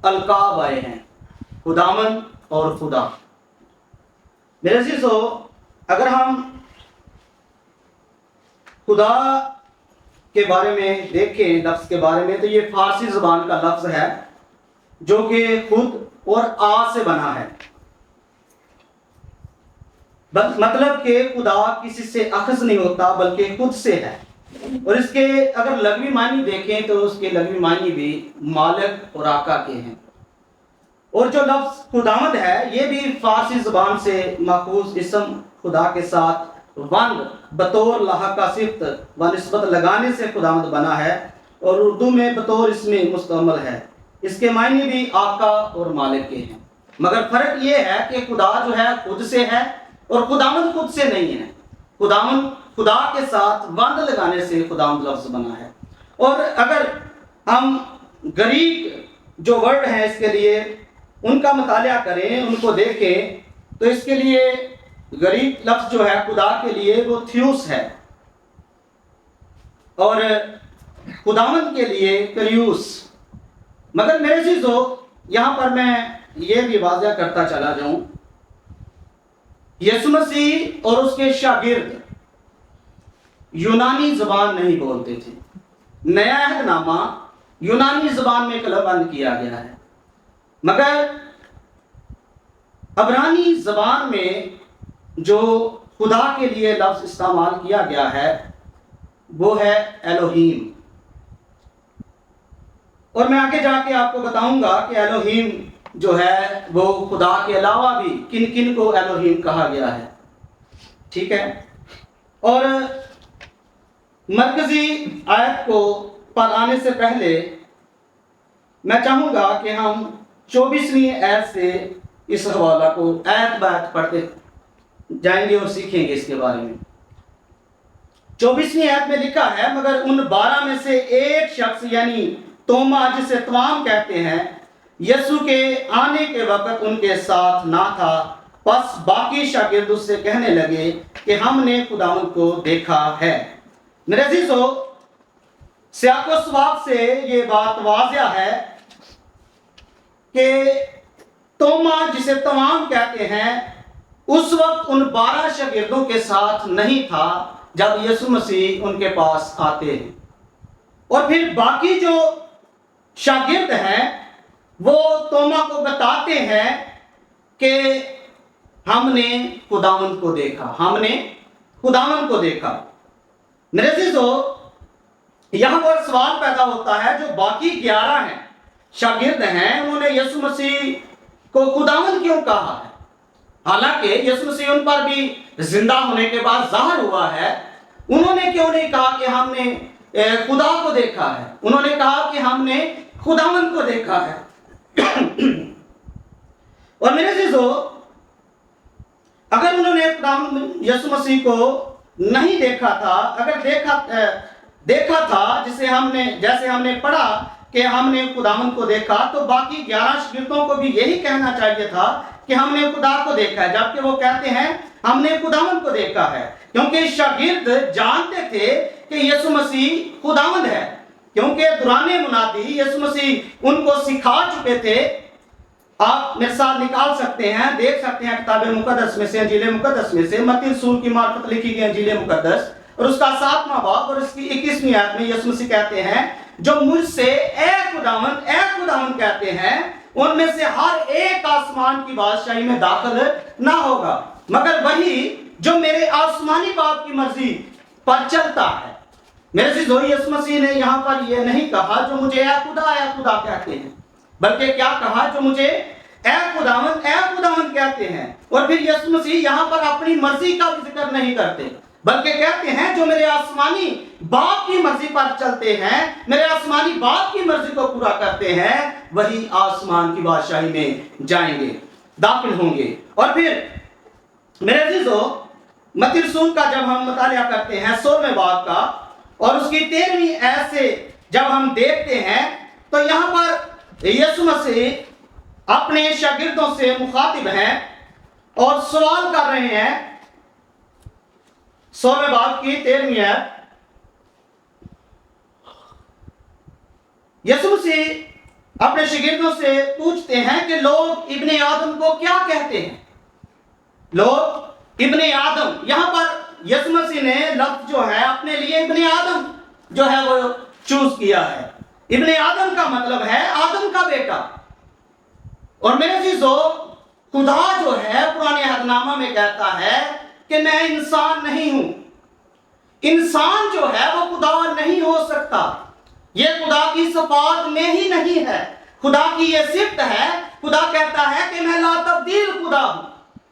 القاب آئے ہیں، خداوند اور خدا. میرے عزیزو، اگر ہم خدا کے بارے میں دیکھیں، لفظ کے بارے میں، تو یہ فارسی زبان کا لفظ ہے جو کہ خود اور آ سے بنا ہے. مطلب کہ خدا کسی سے اخذ نہیں ہوتا بلکہ خود سے ہے. اور اس کے اگر لغوی معنی دیکھیں تو اس کے لغوی معنی بھی مالک اور آقا کے ہیں. اور جو لفظ خداوند ہے یہ بھی فارسی زبان سے ماخوذ اسم خدا کے ساتھ وند بطور لاحقہ صفت و نسبت لگانے سے خداوند بنا ہے، اور اردو میں بطور اسم مستعمل ہے. اس کے معنی بھی آقا اور مالک کے ہیں. مگر فرق یہ ہے کہ خدا جو ہے خود سے ہے اور خداوند خود سے نہیں ہے. خداوند خدا کے ساتھ وند لگانے سے خداوند لفظ بنا ہے. اور اگر ہم گریک جو ورڈ ہیں اس کے لیے ان کا مطالعہ کریں، ان کو دیکھیں، تو اس کے لیے گریک لفظ جو ہے خدا کے لیے وہ تھیوس ہے، اور خداوند کے لیے کریوس. مگر میرے عزیزو، یہاں پر میں یہ بھی واضح کرتا چلا جاؤں، یسوع مسیح اور اس کے شاگرد یونانی زبان نہیں بولتے تھے۔ نیا عہد نامہ یونانی زبان میں قلم بند کیا گیا ہے، مگر عبرانی زبان میں جو خدا کے لیے لفظ استعمال کیا گیا ہے وہ ہے ایلوہیم۔ اور میں آگے جا کے آپ کو بتاؤں گا کہ ایلوہیم جو ہے وہ خدا کے علاوہ بھی کن کن کو ایلوہیم کہا گیا ہے، ٹھیک ہے۔ اور مرکزی آیت کو پڑھانے سے پہلے میں چاہوں گا کہ ہم 24ویں آیت سے اس حوالہ کو آیت بآیت پڑھتے جائیں گے اور سیکھیں گے اس کے بارے میں۔ 24ویں آیت میں لکھا ہے، مگر ان 12 میں سے ایک شخص یعنی توما جسے توام کہتے ہیں، یسوع کے آنے کے وقت ان کے ساتھ نہ تھا۔ پس باقی شاگرد اس سے کہنے لگے کہ ہم نے خداوند کو دیکھا ہے۔ میرے عزیزو، سیاق و سباق سے یہ بات واضح ہے کہ توما جسے توام کہتے ہیں اس وقت ان 12 شاگردوں کے ساتھ نہیں تھا جب یسوع مسیح ان کے پاس آتے ہیں، اور پھر باقی جو شاگرد ہیں وہ توما کو بتاتے ہیں کہ ہم نے خداوند کو دیکھا، ہم نے خداوند کو دیکھا۔ میرے عزیزو، یہاں پر سوال پیدا ہوتا ہے، جو باقی 11 ہیں شاگرد ہیں، انہوں نے یسوع مسیح کو خداوند کیوں کہا ہے؟ حالانکہ یسوع مسیح ان پر بھی زندہ ہونے کے بعد ظاہر ہوا ہے، انہوں نے کیوں نہیں کہا کہ ہم نے خدا کو دیکھا ہے؟ انہوں نے کہا کہ ہم نے خداوند کو دیکھا ہے۔ اور میرے عزیزو، اگر انہوں نے خداوند یسوع مسیح کو نہیں دیکھا تھا، اگر دیکھا تھا جیسے ہم نے پڑھا کہ ہم نے خداوند کو دیکھا، تو باقی 11 شاگردوں کو بھی یہی کہنا چاہیے تھا کہ ہم نے خدا کو دیکھا ہے، جبکہ وہ کہتے ہیں ہم نے خداوند کو دیکھا ہے، کیونکہ شاگرد جانتے تھے کہ یسوع مسیح خداوند ہے، کیونکہ دوران منادی یسوع مسیح ان کو سکھا چکے تھے۔ آپ میرے ساتھ نکال سکتے ہیں، دیکھ سکتے ہیں کتاب مقدس میں سے، انجیل مقدس میں سے، متی رسول کی معرفت لکھی گئی انجیل مقدس اور اس کا 7واں باب اور اس کی 21ویں آیت میں یسوع مسیح کہتے ہیں، جو مجھ سے اے خداوند کہتے ہیں، ان میں سے ہر ایک آسمان کی بادشاہی میں داخل نہ ہوگا، مگر وہی جو میرے آسمانی باپ کی مرضی پر چلتا ہے۔ میرے عزیزو، یسوع مسیح نے یہاں پر یہ نہیں کہا جو مجھے اے خدا کہتے ہیں، بلکہ کیا کہا؟ جو مجھے اے خداوند کہتے ہیں۔ اور پھر یسوع مسیح یہاں پر اپنی مرضی کا بھی ذکر نہیں کرتے، بلکہ کہتے ہیں جو میرے آسمانی باپ کی مرضی پر چلتے ہیں، میرے آسمانی باپ کی مرضی کو پورا کرتے ہیں، وہی آسمان کی بادشاہی میں جائیں گے، داخل ہوں گے۔ اور پھر میرے عزیزو، متی رسول کا جب ہم مطالعہ کرتے ہیں 16ویں باب کا اور اس کی 13ویں آیت سے جب ہم دیکھتے ہیں تو یہاں پر یسوع مسیح اپنے شاگردوں سے مخاطب ہیں اور سوال کر رہے ہیں۔ 16ویں باب کی 13ویں آیت، یسوع مسیح اپنے شاگردوں سے پوچھتے ہیں کہ لوگ ابن آدم کو کیا کہتے ہیں؟ لوگ ابن آدم، یہاں پر یسوع مسیح نے لفظ جو ہے اپنے لیے ابن آدم جو ہے وہ چوز کیا ہے۔ ابن آدم کا مطلب ہے آدم کا بیٹا۔ اور میرے عزیزو، خدا جو ہے پرانے عہد نامہ میں کہتا ہے کہ میں انسان نہیں ہوں، انسان جو ہے وہ خدا نہیں ہو سکتا، یہ خدا کی صفات میں ہی نہیں ہے، خدا کی یہ صفت ہے۔ خدا کہتا ہے کہ میں لا تبدیل خدا ہوں،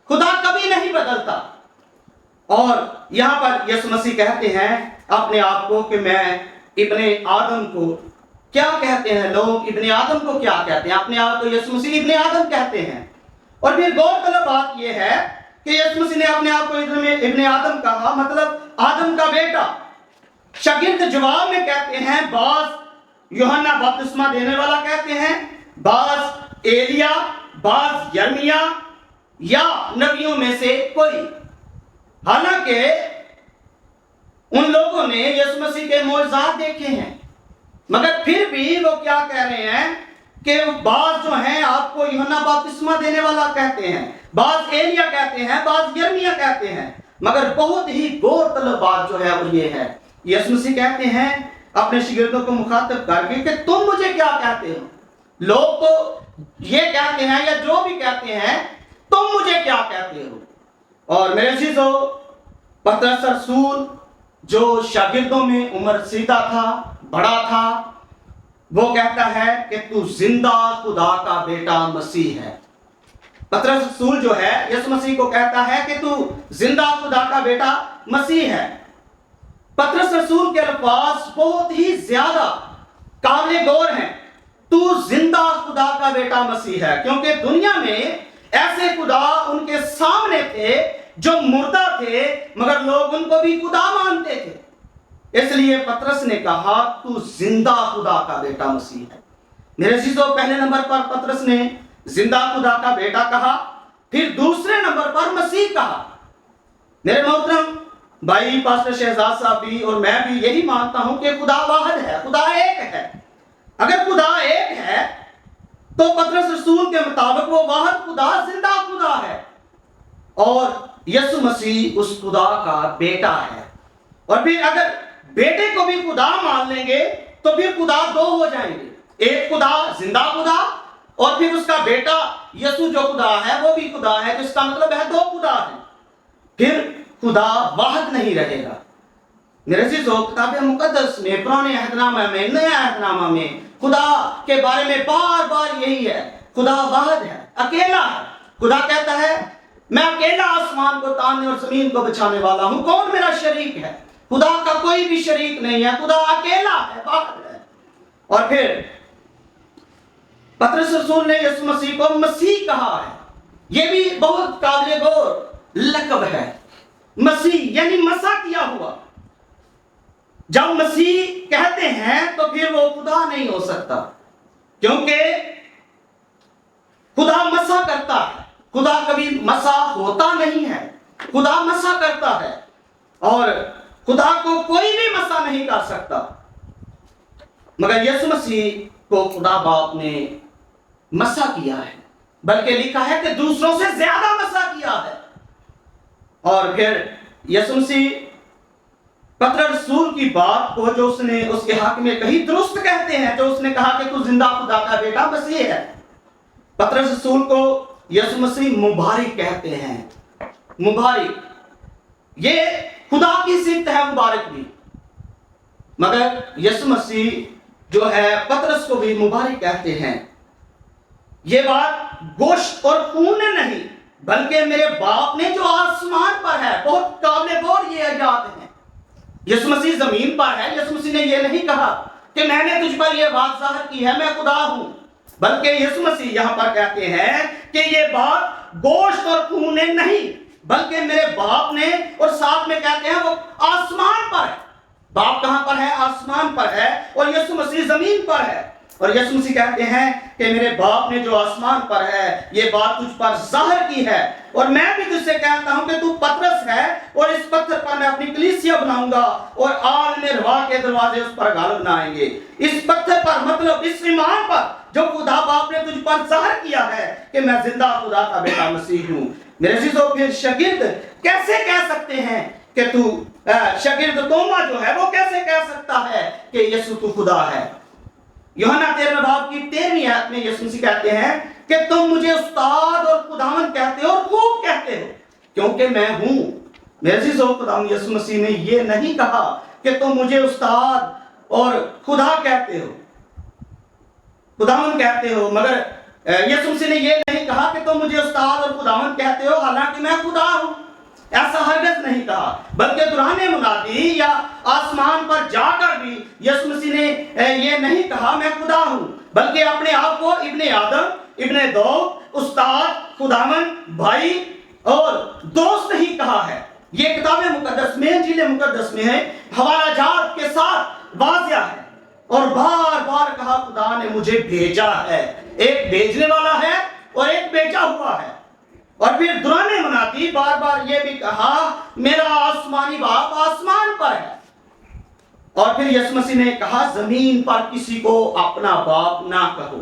خدا کبھی نہیں بدلتا۔ اور یہاں پر یسوع مسیح کہتے ہیں اپنے آپ کو کہ میں ابن آدم کو کیا کہتے ہیں؟ لوگ ابن آدم کو کیا کہتے ہیں؟ اپنے آپ کو یسوع مسیح ابن آدم کہتے ہیں۔ اور پھر غور طلب بات یہ ہے کہ یسوع مسیح نے اپنے آپ کو ابن آدم کہا، مطلب آدم کا بیٹا۔ شاگرد جواب میں کہتے ہیں، بعض یوحنا بپتسمہ دینے والا کہتے ہیں، بعض ایلیا، بعض یرمیا یا نبیوں میں سے کوئی۔ حالانکہ ان لوگوں نے یسوع مسیح کے معجزات دیکھے ہیں، مگر پھر بھی وہ کیا کہہ رہے ہیں کہ بعض جو ہیں آپ کو یوحنا بپتسمہ دینے والا کہتے ہیں، بعض ایلیا کہتے ہیں، بعض یرمیا کہتے ہیں، مگر بہت ہی غور طلب بات جو ہے وہ یہ ہے، یسوع مسیح کہتے ہیں اپنے شاگردوں کو مخاطب کر کے کہ تم مجھے کیا کہتے ہو؟ لوگ تو یہ کہتے ہیں یا جو بھی کہتے ہیں، تم مجھے کیا کہتے ہو؟ اور میرے عزیزو، پطرس رسول جو شاگردوں میں عمر سیدھا تھا، بڑا تھا، وہ کہتا ہے کہ تو زندہ خدا کا بیٹا مسیح ہے۔ پطرس رسول جو ہے یسوع مسیح کو کہتا ہے کہ تو زندہ خدا کا بیٹا مسیح ہے۔ پطرس رسول کے الفاظ بہت ہی زیادہ قابل غور ہیں، تو زندہ خدا کا بیٹا مسیح ہے، کیونکہ دنیا میں ایسے خدا ان کے سامنے تھے جو مردہ تھے مگر لوگ ان کو بھی خدا مانتے تھے، اس لیے پطرس نے کہا تو زندہ خدا کا بیٹا مسیح ہے۔ میرے عزیزو، پہلے نمبر پر پطرس نے زندہ خدا کا بیٹا کہا، پھر دوسرے نمبر پر مسیح کہا۔ میرے محترم بھائی پاسٹر شہزاد صاحب بھی اور میں بھی یہی مانتا ہوں کہ خدا واحد ہے، خدا ایک ہے۔ اگر خدا ایک ہے تو پطرس رسول کے مطابق وہ واحد خدا زندہ خدا ہے، اور یسوع مسیح اس خدا کا بیٹا ہے۔ اور پھر اگر بیٹے کو بھی خدا مان لیں گے تو پھر خدا دو ہو جائیں گے، ایک خدا زندہ خدا اور پھر اس کا بیٹا یسوع جو خدا ہے وہ بھی خدا ہے، جس کا مطلب ہے دو خدا ہے، پھر خدا واحد نہیں رہے گا۔ میرے عزیزو، کتاب مقدس میں، پرانے عہد نامہ میں، نئے عہد نامہ میں خدا کے بارے میں بار بار یہی ہے، خدا واحد ہے، اکیلا ہے۔ خدا کہتا ہے میں اکیلا آسمان کو تاننے اور زمین کو بچھانے والا ہوں، کون میرا شریک ہے؟ خدا کا کوئی بھی شریک نہیں ہے، خدا اکیلا ہے، واحد ہے۔ اور پھر پطرس رسول نے یسوع مسیح کو مسیح کہا ہے، یہ بھی بہت قابل غور لقب ہے۔ مسیح یعنی مسا کیا ہوا۔ جب مسیح کہتے ہیں تو پھر وہ خدا نہیں ہو سکتا، کیونکہ خدا مسا کرتا ہے، خدا کبھی مسا ہوتا نہیں ہے، خدا مسا کرتا ہے، اور خدا کو کوئی بھی مسا نہیں کر سکتا۔ مگر یسوع مسیح کو خدا باپ نے مسا کیا ہے، بلکہ لکھا ہے کہ دوسروں سے زیادہ مسا کیا ہے۔ اور پھر یسوع مسیح پطرس رسول کی بات کو جو اس نے اس کے حق میں کہی درست کہتے ہیں، جو اس نے کہا کہ تو زندہ خدا کا بیٹا مسیح ہے۔ پطرس رسول کو یسوع مسیح مبارک کہتے ہیں، مبارک، یہ خدا کی صفت ہے مبارک بھی، مگر یسوع مسیح جو ہے پطرس کو بھی مبارک کہتے ہیں۔ یہ بات گوشت اور خون نے نہیں بلکہ میرے باپ نے جو آسمان پر ہے، بہت قابل غور یہ آیات ہیں۔ یسوع مسیح زمین پر ہے، یسوع مسیح نے یہ نہیں کہا کہ میں نے تجھ پر یہ بات ظاہر کی ہے، میں خدا ہوں، بلکہ یسوع مسیح یہاں پر کہتے ہیں کہ یہ بات گوشت اور خون نے نہیں بلکہ میرے باپ نے، اور ساتھ میں کہتے ہیں وہ آسمان پر ہے۔ باپ کہاں پر ہے؟ آسمان پر ہے، اور یسوع مسیح زمین پر ہے۔ اور یسوع مسیح کہتے ہیں کہ میرے باپ نے جو آسمان پر ہے یہ بات تجھ پر ظاہر کی ہے، اور میں بھی تجھ سے کہتا ہوں کہ تو پطرس ہے، اور اس پتھر پر میں اپنی کلیسیا بناؤں گا، اور عالم روا کے دروازے اس پر غالب نہ آئیں گے۔ اس پتھر پر مطلب اس ایمان پر جو خدا باپ نے تجھ پر ظاہر کیا ہے کہ میں زندہ خدا کا بیٹا مسیح ہوں۔ میرے عزیزو، پھر شاگرد کیسے کہہ سکتے ہیں کہ تو شاگرد توما جو ہے وہ کیسے کہہ سکتا ہے کہ یسوع تو خدا ہے؟ یوحنا 13 باب کی 13ویں آیت میں یسوع مسیح کہتے ہیں کہ تم مجھے استاد اور خداوند کہتے ہو اور خوب کہتے ہو کیونکہ میں ہوں۔ میرے عزیزو، خداوند یسوع مسیح نے یہ نہیں کہا کہ تم مجھے استاد اور خدا کہتے ہو، خداوند کہتے ہو، مگر یسوع مسیح نے یہ نہیں کہا کہ تم مجھے استاد اور خداوند کہتے ہو حالانکہ میں خدا ہوں، ایسا ہرگز نہیں کہا۔ بلکہ دوران منادی یا آسمان پر جا کر بھی یسوع مسیح نے یہ نہیں کہا میں خدا ہوں، بلکہ اپنے آپ کو ابن آدم، ابن داؤد، استاد، خداوند، بھائی اور دوست نہیں کہا ہے۔ یہ کتاب مقدس میں، انجیل مقدس میں ہے، حوالہ جات کے ساتھ واضح ہے، اور بار بار کہا خدا نے مجھے بھیجا ہے، ایک بھیجنے والا ہے اور ایک بھیجا ہوا ہے۔ اور پھر دوران منادی بار بار یہ بھی کہا میرا آسمانی باپ آسمان پر ہے۔ اور پھر یسوع مسیح نے کہا زمین پر کسی کو اپنا باپ نہ کہو۔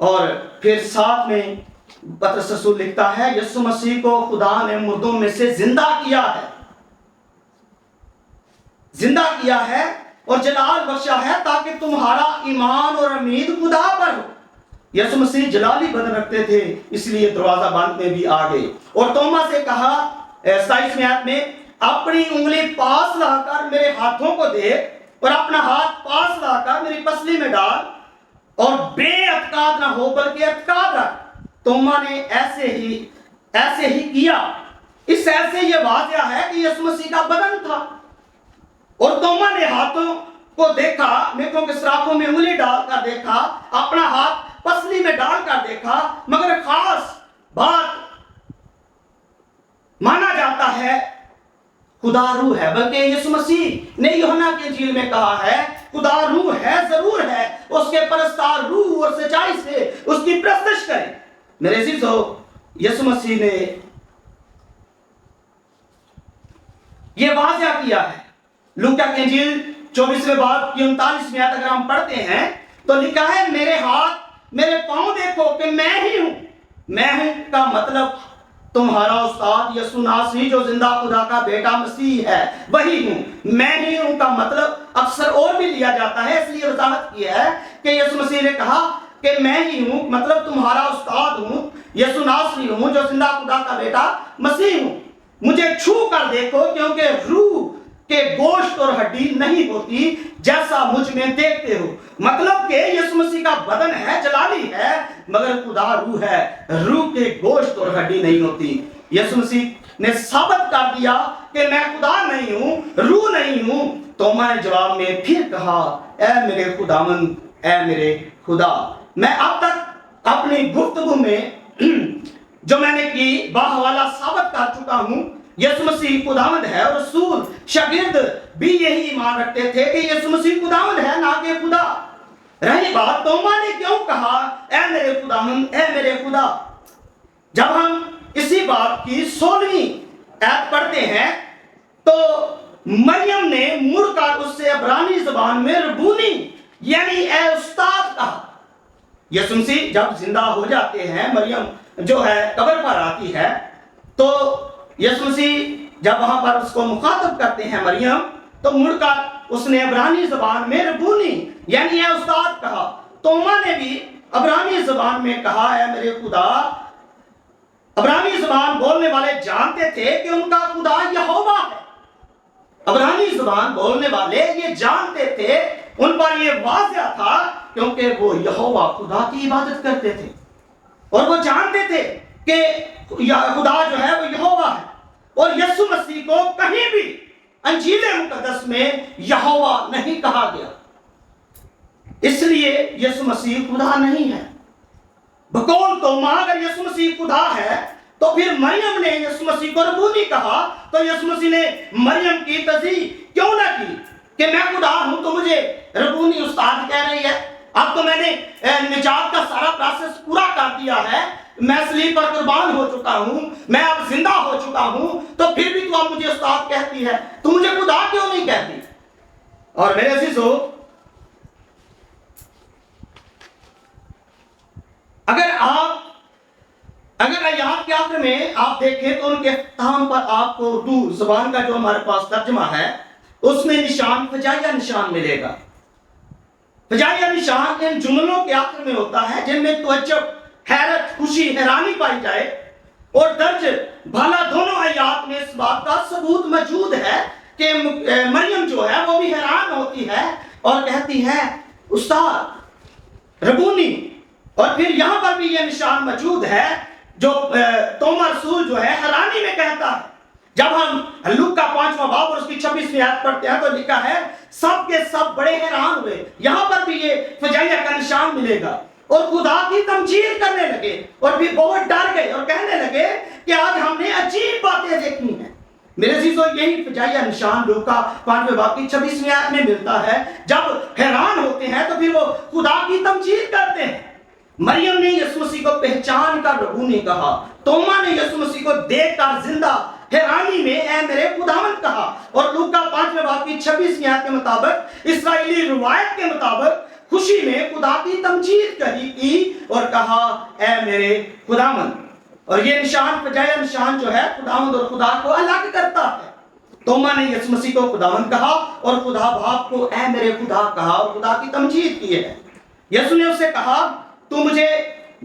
اور پھر ساتھ میں پطرس رسول لکھتا ہے یسوع مسیح کو خدا نے مردوں میں سے زندہ کیا ہے، زندہ کیا ہے اور جلال بخشا ہے تاکہ تمہارا ایمان اور امید خدا پر ہو۔ یسوع مسیح جلالی بدن رکھتے تھے، اس لیے دروازہ بند میں بھی آ گئے اور توما سے کہا 27ویں آیت میں اپنی انگلی پاس لا کر میرے ہاتھوں کو دیکھ اور اپنا ہاتھ پاس لا کر میری پسلی میں ڈال اور بے اعتقاد نہ ہو بلکہ اعتقاد رکھ۔ توما نے ایسے ہی کیا۔ اس ایسے یہ واضح ہے کہ یسوع مسیح کا بدن تھا اور توما نے ہاتھوں کو دیکھا، نیکوں کے سراخوں میں انگلی ڈال کر دیکھا، اپنا ہاتھ پسلی میں ڈال کر دیکھا، مگر خاص بات مانا جاتا ہے خدا روح ہے، بلکہ یسوع مسیح نے یوحنا کی انجیل میں کہا ہے خدا روح ہے، ضرور ہے، اس کے پرستار روح اور سچائی سے اس کی پرستش کریں۔ میرے عزیزو، یسوع مسیح نے یہ واضح کیا ہے۔ لوکا کی انجیل 24ویں باب کی 39ویں آیت اگر ہم پڑھتے ہیں تو لکھا ہے میرے ہاتھ میرے پاؤں دیکھو کہ میں ہی ہوں۔ میں ہوں کا مطلب تمہارا استاد یسوع ناصری جو زندہ خدا کا بیٹا مسیح ہے وہی ہوں۔ میں ہی ہوں کا مطلب اکثر اور بھی لیا جاتا ہے، اس لیے وضاحت کی ہے کہ یسوع مسیح نے کہا کہ میں ہی ہوں مطلب تمہارا استاد ہوں، یسوع ناصری ہوں جو زندہ خدا کا بیٹا مسیح ہوں۔ مجھے چھو کر دیکھو کیونکہ روح کہ گوشت اور ہڈی نہیں ہوتی جیسا مجھ میں دیکھتے ہو۔ مطلب کہ یسوع مسیح کا بدن ہے، جلالی ہے، مگر خدا روح ہے، روح کے گوشت اور ہڈی نہیں ہوتی۔ یسوع مسیح نے ثابت کر دیا کہ میں خدا نہیں ہوں، روح نہیں ہوں۔ توما نے جواب میں پھر کہا اے میرے خداوند، اے میرے خدا۔ میں اب تک اپنی گفتگو میں جو میں نے کی باحوالہ ثابت کر چکا ہوں یسوع مسیح خداوند ہے، اور رسول شاگرد بھی یہی ایمان رکھتے تھے کہ یسوع مسیح خداوند ہے نہ کہ خدا۔ رہی بات توما نے کیوں کہا اے میرے خداوند، اے میرے خدا، جب ہم اسی بات کی 16ویں آیت پڑھتے ہیں تو مریم نے مڑ کر اس سے عبرانی زبان میں ربونی یعنی اے استاد کہا۔ یسوع مسیح جب زندہ ہو جاتے ہیں، مریم جو ہے قبر پر آتی ہے تو یسوع مسیح جب وہاں پر اس کو مخاطب کرتے ہیں مریم، تو مڑ کر اس نے عبرانی زبان میں ربونی یعنی اے استاد کہا۔ توما نے بھی عبرانی زبان میں کہا اے میرے خدا۔ عبرانی زبان بولنے والے جانتے تھے کہ ان کا خدا یہوہ ہے۔ عبرانی زبان بولنے والے یہ جانتے تھے، ان پر یہ واضح تھا کیونکہ وہ یہوہ خدا کی عبادت کرتے تھے اور وہ جانتے تھے کہ خدا جو ہے وہ یہوہ ہے۔ اور یسوع مسیح کو کہیں بھی انجیل مقدس میں یہوہ نہیں کہا گیا، اس لیے یسوع مسیح خدا نہیں ہے۔ بقول توما اگر یسوع مسیح خدا ہے تو پھر مریم نے یسوع مسیح کو ربونی کہا تو یسوع مسیح نے مریم کی تصدیق کیوں نہ کی کہ میں خدا ہوں تو مجھے ربونی استاد کہہ رہی ہے؟ اب تو میں نے نجات کا سارا پروسیس پورا کر دیا ہے، میں صلیب پر قربان ہو چکا ہوں، میں اب زندہ ہو چکا ہوں، تو پھر بھی تو اب مجھے استاد کہتی ہے، تو مجھے خدا کیوں نہیں کہتی؟ اور میرے عزیزو، اگر آیات کے آخر میں آپ دیکھیں تو ان کے اختتام پر آپ کو اردو زبان کا جو ہمارے پاس ترجمہ ہے اس میں نشان فجائیہ نشان ملے گا۔ فجائیہ نشان ان جملوں کے آخر میں ہوتا ہے جن میں تعجب، حیرت، خوشی، حیرانی پائی جائے، اور درج بھلا دونوں آیات میں اس بات کا ثبوت موجود ہے کہ مریم جو ہے وہ بھی حیران ہوتی ہے اور کہتی ہے استاد، ربونی۔ اور پھر یہاں پر بھی یہ نشان موجود ہے جو توما رسول جو ہے حیرانی میں کہتا ہے۔ جب ہم لوکا 5واں باب اور اس کی 26ویں آیت پڑھتے ہیں تو لکھا ہے سب کے سب بڑے حیران ہوئے۔ یہاں پر بھی یہ فجائیہ کا نشان ملے گا اور خدا کی تمجید کرنے لگے اور پھر بہت ڈر گئے اور کہنے لگے کہ آج ہم نے عجیب باتیں دیکھی ہیں۔ میرے عزیزو، یہی فجائیہ نشان لوکا 5ویں باب کی 26ویں آیت میں ملتا ہے۔ جب حیران ہوتے ہیں تو پھر وہ خدا کی تمجید کرتے ہیں۔ مریم نے یسوع مسیح کو پہچان کر ربونی کہا، توما نے یسوع مسیح کو دیکھ کر زندہ حیرانی میں اے میرے خداوند کہا۔ اور لوکا 5ویں باب کی 26ویں آیت کے مطابق، اسرائیلی روایت کے مطابق، خوشی میں خدا کی تمجید کی اور کہا اے میرے خداوند. اور یہ نشان فجائے نشان جو ہے خداوند اور خدا کو الگ کرتا ہے. توما نے یسوع مسیح کو خداوند کہا اور خدا باپ کو اے میرے خدا کہا اور خدا کی تمجید کی ہے. یسوع نے اس سے کہا تو مجھے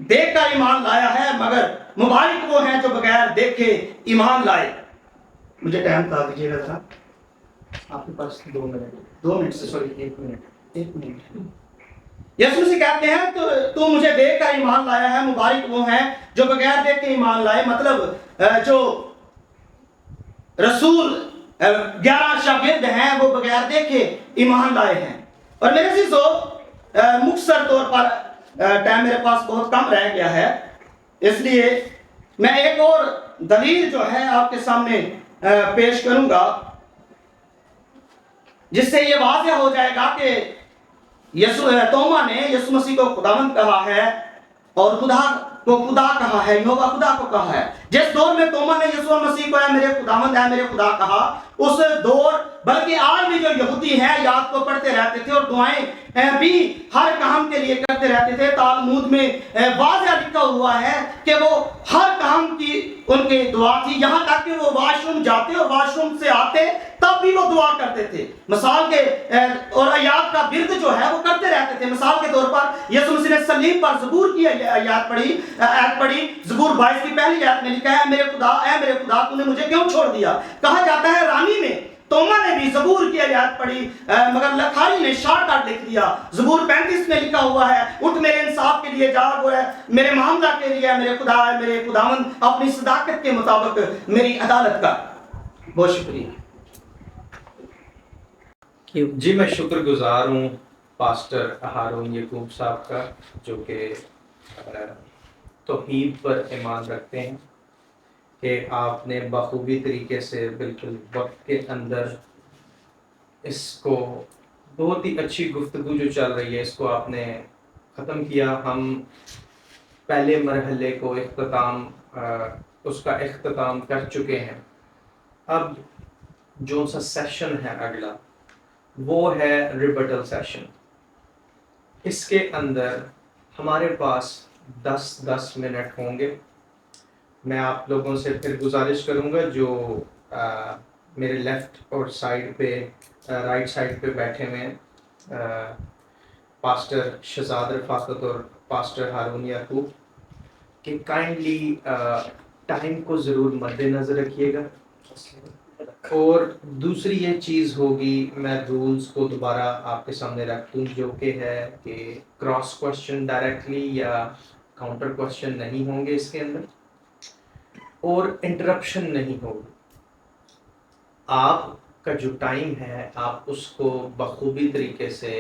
دیکھ کر ایمان لایا ہے مگر مبارک وہ ہیں جو بغیر دیکھے ایمان لائے. مجھے ٹائم بتا دیجیے گا ذرا. آپ کے پاس 2 منٹ سے سوری 1 منٹ. یسوع مسیح کہتے ہیں تو مجھے دیکھ کر ایمان لایا ہے مبارک وہ ہیں جو بغیر دیکھے ایمان لائے. مطلب جو رسول 11 شاگرد ہیں وہ بغیر دیکھے ایمان لائے ہیں. اور میرے عزیزو مختصر طور پر ٹائم میرے پاس بہت کم رہ گیا ہے اس لیے میں ایک اور دلیل جو ہے آپ کے سامنے پیش کروں گا جس سے یہ واضح ہو جائے گا کہ توما نے یسوع مسیح کو خداوند کہا ہے اور خدا کو خدا کہا ہے, یہوہ خدا کو کہا ہے. جس دور میں توما نے یسوع مسیح کو اے میرے خداوند اے میرے خدا کہا, اس دور بلکہ آج بھی جو یہودی ہیں یاد کو پڑھتے رہتے تھے اور دعائیں بھی ہر کام کے لیے کرتے رہتے تھے. تالمود میں واضح لکھا ہوا ہے کہ وہ ہر کام کی ان کی دعا تھی, یہاں تک کہ وہ واش روم جاتے اور واش روم سے آتے تب بھی وہ دعا کرتے تھے. مثال کے اور آیات کا ورد جو ہے وہ کرتے رہتے تھے. مثال کے طور پر یسوع مسیح نے صلیب پر زبور کی آیت پڑھی. زبور 22 کی پہلی آیت میں لکھا ہے اے میرے خدا تو نے مجھے کیوں چھوڑ دیا. کہا جاتا ہے رانی میں توما نے بھی زبور کی آیات پڑھی مگر لکھاری نے شارٹ کٹ لکھ دیا. زبور 35 میں لکھا ہوا ہے اٹھ میرے انصاف کے لیے جاگ اور میرے معاملہ کے لیے میرے خدا میرے خداوند اپنی صداقت کے مطابق میری عدالت کا. بہت شکریہ. جی میں شکر گزار ہوں پاسٹر ہارون یعقوب صاحب کا جو کہ توحید پر ایمان رکھتے ہیں کہ آپ نے بخوبی طریقے سے بالکل وقت کے اندر اس کو بہت ہی اچھی گفتگو جو چل رہی ہے اس کو آپ نے ختم کیا. ہم پہلے مرحلے کو اس کا اختتام کر چکے ہیں. اب جو سا سیشن ہے اگلا وہ ہے ریبٹل سیشن. اس کے اندر ہمارے پاس 10 منٹ ہوں گے. میں آپ لوگوں سے پھر گزارش کروں گا جو میرے لیفٹ اور سائڈ پہ رائٹ سائڈ پہ بیٹھے ہوئے پاسٹر شہزاد رفاقت اور پاسٹر ہارون یعقوب کہ کائنڈلی ٹائم کو ضرور مد نظر رکھیے گا. اور دوسری یہ چیز ہوگی میں رولز کو دوبارہ آپ کے سامنے رکھ دوں جو کہ ہے کہ کراس کوشچن ڈائریکٹلی یا کاؤنٹر کوشچن نہیں ہوں گے اس کے اندر اور انٹرپشن نہیں ہوگی. آپ کا جو ٹائم ہے آپ اس کو بخوبی طریقے سے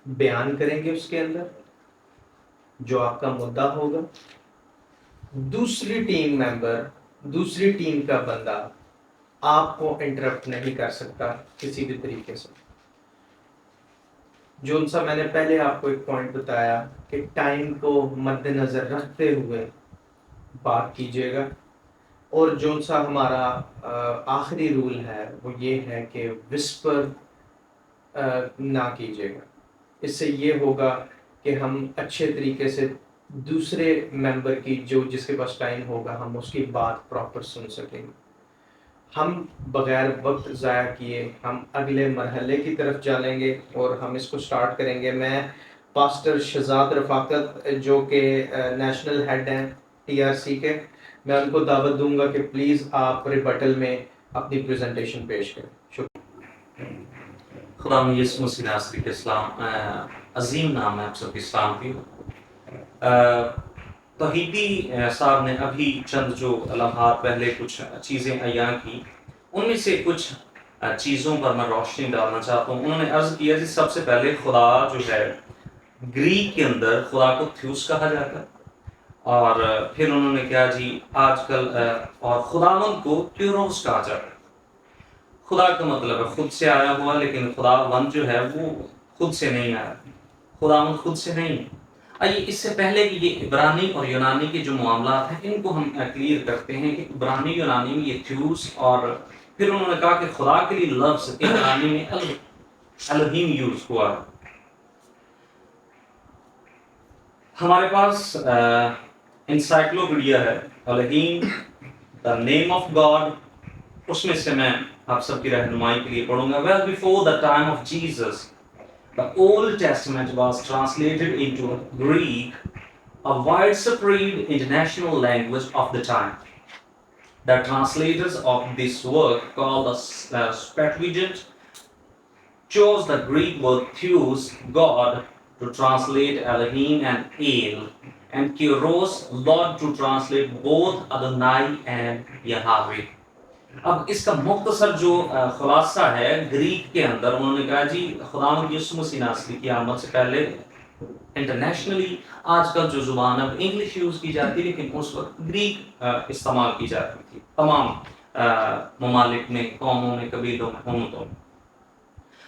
بیان کریں گے. اس کے اندر جو آپ کا مدعا ہوگا دوسری ٹیم ممبر دوسری ٹیم کا بندہ آپ کو انٹرپٹ نہیں کر سکتا کسی بھی طریقے سے. جو سا میں نے پہلے آپ کو ایک پوائنٹ بتایا کہ ٹائم کو مد نظر رکھتے ہوئے بات کیجیے گا. اور جو سا ہمارا آخری رول ہے وہ یہ ہے کہ وسپر نہ کیجیے گا. اس سے یہ ہوگا کہ ہم اچھے طریقے سے دوسرے ممبر کی جس کے پاس ٹائم ہوگا ہم اس کی بات پراپر سن سکیں گے. ہم بغیر وقت ضائع کیے ہم اگلے مرحلے کی طرف چلیں گے اور ہم اس کو سٹارٹ کریں گے. میں پاسٹر شہزاد رفاقت جو کہ نیشنل ہیڈ ہیں TRC کے, میں ان کو دعوت دوں گا کہ پلیز آپ ریبٹل میں اپنی پریزنٹیشن پیش کریں. شکریہ. خدا یسوع مسیح ناصری کے اسلام عظیم نام ہے آپ سب کی سلامتی ہو. توحیدی صاحب نے ابھی چند جو لمحات پہلے کچھ چیزیں عیاں کی ان میں سے کچھ چیزوں پر میں روشنی ڈالنا چاہتا ہوں. انہوں نے عرض کیا جی سب سے پہلے خدا جو ہے گریک کے اندر خدا کو تھیوس کہا جاتا ہے اور پھر انہوں نے کہا جی آج کل اور خداوند کو تیوروس کہا جاتا ہے. خدا کا مطلب ہے خود سے آیا ہوا لیکن خداوند جو ہے وہ خود سے نہیں آیا. خداوند خود سے نہیں ہے. آئیے اس سے پہلے کہ یہ عبرانی اور یونانی کے جو معاملات ہیں ان کو ہم کلیئر کرتے ہیں کہ عبرانی یونانی میں یہ تھیوس اور پھر انہوں نے کہا کہ خدا کے لیے لفظ عبرانی میں الہیم یوز ہوا. ہمارے پاس انسائکلوپیڈیا ہے الہیم دا نیم آف گاڈ، اس میں سے میں آپ سب کی رہنمائی کے لیے پڑھوں گا. Well before the time of Jesus, the Old Testament was translated into Greek, a widespread international language of the time. The translators of this work, called the Septuagint, chose the Greek word theos, God, to translate Elohim and El, and Kyrios, Lord, to translate both Adonai and Yahweh. اب اس کا مختصر جو خلاصہ ہے Greek کے اندر، انہوں نے کہا جی خداوند یسوع مسیح ناصری کی آمد سے پہلے انٹرنیشنلی آج کل جو زبان اب انگلش یوز کی جاتی ہے، لیکن اس وقت گریک استعمال کی جاتی تھی تمام ممالک میں، قوموں میں، قبیلوں میں، امتوں میں.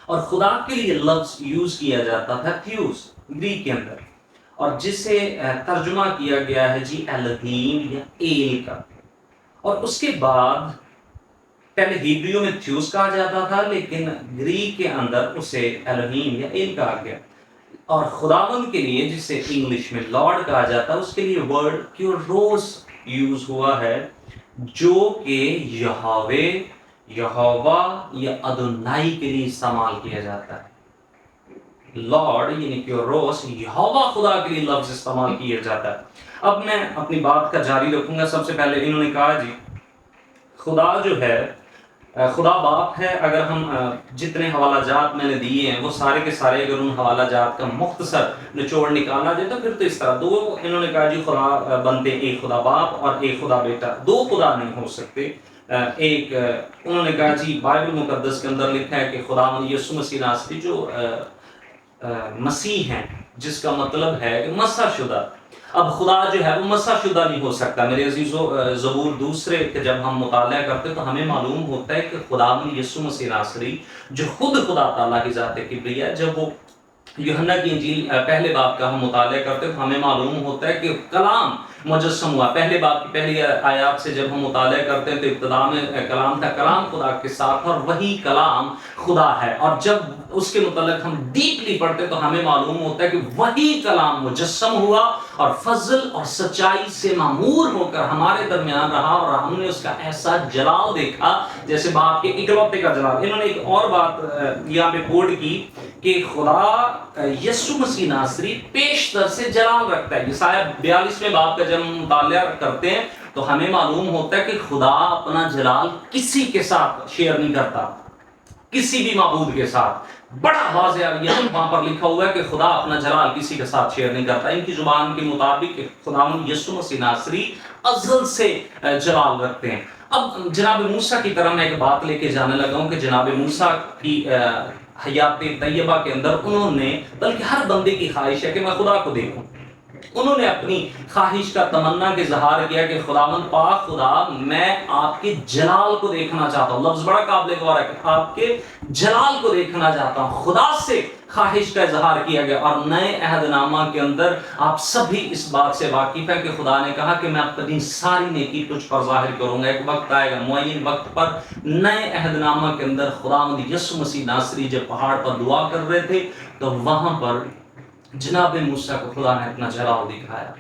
اور خدا کے لیے لفظ یوز کیا جاتا تھا تھیوس گریک کے اندر، اور جسے ترجمہ کیا گیا ہے جی الہیم یا ایل کا. اور اس کے بعد پہلے ہیبریو میں تھیوس کہا جاتا تھا، لیکن گریک کے اندر اسے الہیم یا ایل کہا گیا. اور خداوند کے لیے جسے انگلش میں لارڈ کہا جاتا ہے، اس کے لیے ورڈ کیوروس یوز ہوا ہے، جو کہ یہوہ، یہوہ یا ادونائی کے لیے استعمال کیا جاتا ہے. لارڈ یعنی کیوروس، یہوہ خدا کے لیے لفظ استعمال کیا جاتا ہے. اب میں اپنی بات کا جاری رکھوں گا. سب سے پہلے انہوں نے کہا جی خدا جو ہے، خدا باپ ہے. اگر ہم جتنے حوالہ جات میں نے دیے ہیں وہ سارے کے سارے اگر ان حوالہ جات کا مختصر نچوڑ نکالا جائے تو پھر تو اس طرح دو، انہوں نے کہا جی خدا بنتے ایک خدا باپ اور ایک خدا بیٹا، دو خدا نہیں ہو سکتے. ایک انہوں نے کہا جی بائبل مقدس کے اندر لکھا ہے کہ خدا یسوع مسیح ناصری جو مسیح ہیں، جس کا مطلب ہے کہ مسح شدہ. اب خدا جو ہے وہ مسح شدہ نہیں ہو سکتا. میرے عزیزو، زبور دوسرے کہ جب ہم مطالعہ کرتے تو ہمیں معلوم ہوتا ہے کہ خداوند یسوع مسیح ناصری جو خود خدا تعالیٰ کی ذات کبریاء ہے، جب وہ یوحنا کی انجیل پہلے باب کا ہم مطالعہ کرتے تو ہمیں معلوم ہوتا ہے کہ کلام مجسم ہوا. پہلے باب کی پہلی آیات سے جب ہم مطالعہ کرتے ہیں تو ابتدا میں کلام تھا، کلام خدا کے ساتھ، اور وہی کلام خدا ہے. اور جب اس کے متعلق ہم ڈیپلی پڑھتے تو ہمیں معلوم ہوتا ہے کہ وہی کلام مجسم ہوا اور فضل اور سچائی سے معمور ہو کر ہمارے درمیان رہا، اور ہم نے اس کا ایسا جلال دیکھا جیسے باپ کے اکلوتے کا جلال. انہوں نے ایک اور بات یہاں پہ کوڈ کی کہ خدا یسوع مسیح ناصری پیشتر سے جلال رکھتا ہے. یسایہ 42ویں باب کا جب ہم مطالعہ کرتے ہیں تو ہمیں معلوم ہوتا ہے کہ خدا اپنا جلال کسی کے ساتھ شیئر نہیں کرتا، کسی بھی معبود کے ساتھ. بڑا واضح وہاں پر لکھا ہوا ہے کہ خدا اپنا جلال کسی کے ساتھ شیئر نہیں کرتا. ان کی زبان کے مطابق خداوند یسوع مسیح ناصری ازل سے جلال رکھتے ہیں. اب جناب موسیٰ کی طرح میں ایک بات لے کے جانے لگا ہوں کہ جناب موسیٰ کی حیات طیبہ کے اندر انہوں نے، بلکہ ہر بندے کی خواہش ہے کہ میں خدا کو دیکھوں، انہوں نے اپنی خواہش کا تمنا کے اظہار کیا کہ خداوند پاک خدا، میں آپ کے جلال کو دیکھنا چاہتا ہوں. لفظ بڑا قابل غور ہے کہ آپ کے جلال کو دیکھنا چاہتا ہوں. خدا سے خواہش کا اظہار کیا گیا. اور نئے عہد نامہ کے اندر آپ سبھی اس بات سے واقف ہیں کہ خدا نے کہا کہ میں اپنی ساری نیکی تجھ پر ظاہر کروں گا. ایک وقت آئے گا، معین وقت پر نئے عہد نامہ کے اندر خداوند یسوع مسیح ناصری جب پہاڑ پر دعا کر رہے تھے تو وہاں پر جناب موسیٰ کو خدا نے اپنا جلال دکھایا،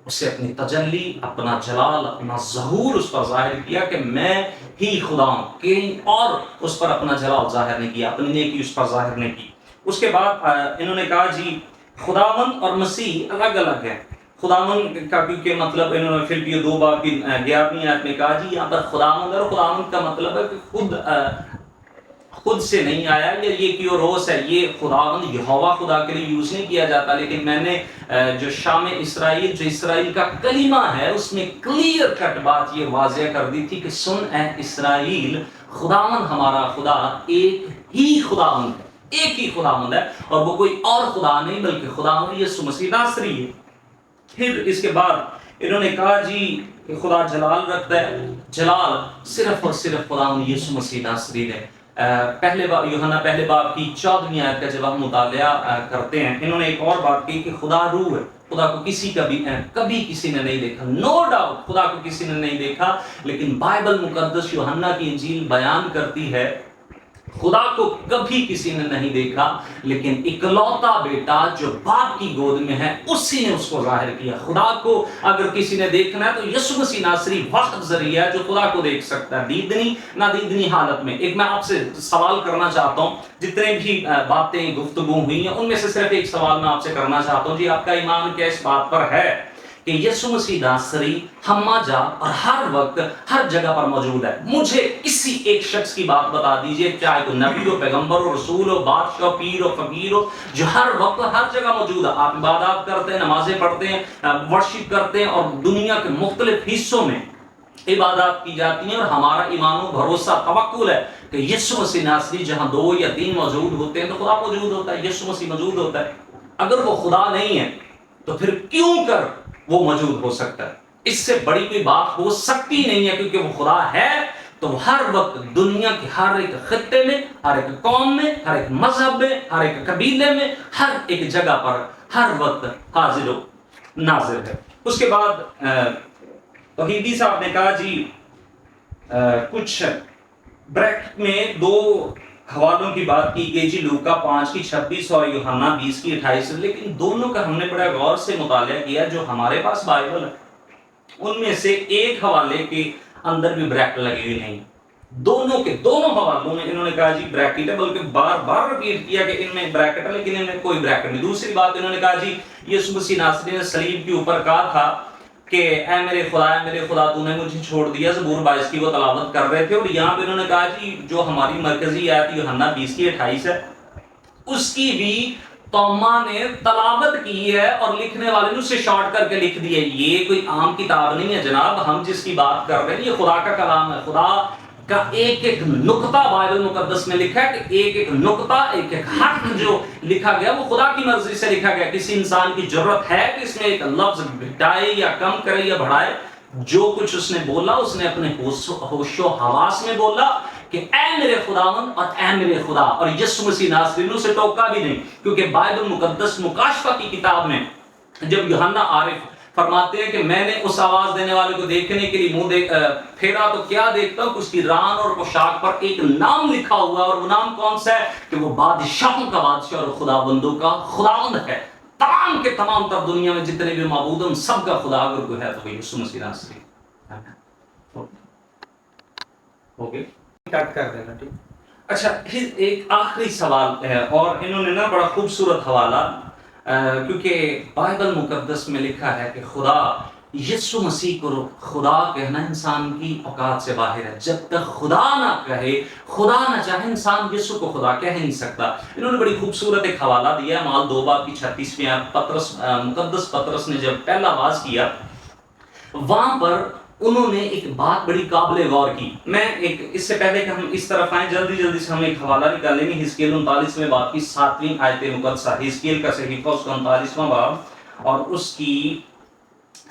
اسے اپنی تجلی، اپنا جلال، اپنا ظہور اس پر ظاہر کیا کہ میں ہی خدا ہوں. کہیں اور اس پر اپنا جلال ظاہر نہیں کیا، اپنی نیکی اس پر ظاہر نہیں کی. اس کے بعد انہوں نے کہا جی خداوند اور مسیح الگ الگ ہیں. خداوند کا کیونکہ مطلب انہوں نے فلپیو 2 باب کی 11ویں آیت میں کہا جی یہاں پر خداوند، اور خداوند کا مطلب ہے کہ خود سے نہیں آیا، یا یہ کیوروس ہے، یہ خداوند یہوہ خدا کے لیے یوز نہیں کیا جاتا. لیکن میں نے جو شام اسرائیل، جو اسرائیل کا کلمہ ہے، اس میں کلیئر کٹ بات یہ واضح کر دی تھی کہ سن اے اسرائیل، خداوند ہمارا خدا ایک ہی خداوند ہے، ایک ہی خداوند ہے، اور وہ کوئی اور خدا نہیں بلکہ خداوند یسوع مسیح ناصری ہے. پھر اس کے بعد انہوں نے کہا جی کہ خدا جلال رکھتا ہے. جلال صرف اور صرف خداوند یسوع مسیح ناصری نے. پہلے باب یوحنا پہلے باب کی 14ویں آیت کا جب ہم مطالعہ کرتے ہیں، انہوں نے ایک اور بات کی کہ خدا روح ہے، خدا کو کبھی کسی نے نہیں دیکھا. نو ڈاؤٹ خدا کو کسی نے نہیں دیکھا، لیکن بائبل مقدس یوحنا کی انجیل بیان کرتی ہے خدا کو کبھی کسی نے نہیں دیکھا، لیکن اکلوتا بیٹا جو باپ کی گود میں ہے اسی نے اس کو ظاہر کیا۔ خدا کو اگر کسی نے دیکھنا ہے تو یسوع مسیح ناصری واحد ذریعہ ہے جو خدا کو دیکھ سکتا ہے دیدنی نادیدنی حالت میں۔ ایک میں آپ سے سوال کرنا چاہتا ہوں، جتنے بھی باتیں گفتگو ہوئی ہیں ان میں سے صرف ایک سوال میں آپ سے کرنا چاہتا ہوں، جی آپ کا ایمان کیا اس بات پر ہے کہ یسوع مسیح ناصری ہمہ جا اور ہر وقت ہر جگہ پر موجود ہے؟ مجھے کسی ایک شخص کی بات بتا دیجئے، چاہے کوئی نبی ہو، پیغمبر ہو، رسول ہو، بادشاہ ہو، پیر ہو، فقیر ہو، جو ہر وقت ہر جگہ موجود ہے۔ آپ عبادات کرتے ہیں، نمازیں پڑھتے ہیں، ورشپ کرتے ہیں، اور دنیا کے مختلف حصوں میں عبادات کی جاتی ہیں، اور ہمارا ایمان و بھروسہ توکل ہے کہ یسوع مسیح ناصری جہاں 2 یا 3 موجود ہوتے ہیں تو خدا موجود ہوتا ہے، یسوع مسیح موجود ہوتا ہے۔ اگر وہ خدا نہیں ہے تو پھر کیوں کر وہ موجود ہو سکتا ہے؟ اس سے بڑی کوئی بات ہو سکتی نہیں ہے، کیونکہ وہ خدا ہے تو وہ ہر وقت دنیا کے ہر ایک خطے میں، ہر ایک قوم میں، ہر ایک مذہب میں، ہر ایک قبیلے میں، ہر ایک جگہ پر ہر وقت حاضر و ناظر ہے۔ اس کے بعد توحیدی صاحب نے کہا جی کچھ بریکٹ میں 2 حوالوں کی بات کی گئی جی، لوکا 5:26 اور یوحنا 20:28، لیکن دونوں کا ہم نے بڑا غور سے مطالعہ کیا۔ جو ہمارے پاس بائبل ہے ان میں سے ایک حوالے کے اندر بھی بریکٹ لگی ہوئی نہیں، دونوں حوالوں میں انہوں نے کہا جی بریکٹ ہے، بلکہ بار بار ریپیٹ کیا کہ ان میں بریکٹ ہے، لیکن ان میں کوئی بریکٹ نہیں۔ دوسری بات انہوں نے کہا جی یسوع مسیح ناصری نے صلیب کے اوپر کہا تھا کہ اے میرے خدا تو نے مجھے چھوڑ دیا، زبور 22 کی وہ تلاوت کر رہے تھے، اور یہاں پہ انہوں نے کہا جی جو ہماری مرکزی آیت یوحنا 20:28 ہے اس کی بھی توما نے تلاوت کی ہے، اور لکھنے والے نے اسے شارٹ کر کے لکھ دیا۔ یہ کوئی عام کتاب نہیں ہے جناب، ہم جس کی بات کر رہے ہیں یہ خدا کا کلام ہے۔ خدا کا ایک ایک نقطہ بائبل مقدس میں لکھا ہے، کہ ایک ایک نقطہ، ایک ایک حرف جو لکھا گیا وہ خدا کی مرضی سے لکھا گیا۔ کسی انسان کی ضرورت ہے کہ اس میں ایک لفظ گھٹائے یا کم کرے یا بڑھائے؟ جو کچھ اس نے بولا اس نے اپنے ہوش و حواس میں بولا کہ اے میرے خداوند اور اے میرے خدا، اور یسوع مسیح ناصری نے اسے ٹوکا بھی نہیں، کیونکہ بائبل مقدس مکاشفہ کی کتاب میں جب یوحنا عارف فرماتے ہیں کہ میں نے اس آواز دینے والے کو دیکھنے کے لیے منہ پھیرا تو کیا دیکھتا ہوں، اس کی ران اور پوشاک پر ایک نام لکھا ہوا ہے، اور وہ نام کون سا ہے؟ کہ وہ بادشاہوں کا بادشاہ اور خداوندوں کا خداوند ہے۔ تمام کے تمام تر دنیا میں جتنے بھی معبود ہیں ان سب کا خدا اگر کوئی ہے تو یسوع مسیح ناصری۔ اوکے کٹ کر دینا، ٹھیک۔ اچھا ایک آخری سوال ہے، اور انہوں نے نا بڑا خوبصورت حوالہ، کیونکہ بائبل مقدس میں لکھا ہے کہ خدا یسوع مسیح کو خدا کہنا انسان کی اوقات سے باہر ہے۔ جب تک خدا نہ کہے، خدا نہ چاہے، انسان یسوع کو خدا کہہ نہیں سکتا۔ انہوں نے بڑی خوبصورت ایک حوالہ دیا، مال 2:36 مقدس پطرس نے جب پہلا آواز کیا، وہاں پر انہوں نے ایک بات بڑی قابل غور کی۔ میں ایک اس سے پہلے کہ ہم اس طرف آئیں جلدی سے ہم ایک حوالہ نکالیں گے۔ حزقیل 39 میں بات کی 7ویں آیت مقدسہ، حزقیل کا صحیفہ اس کا 39واں باب اور اس کی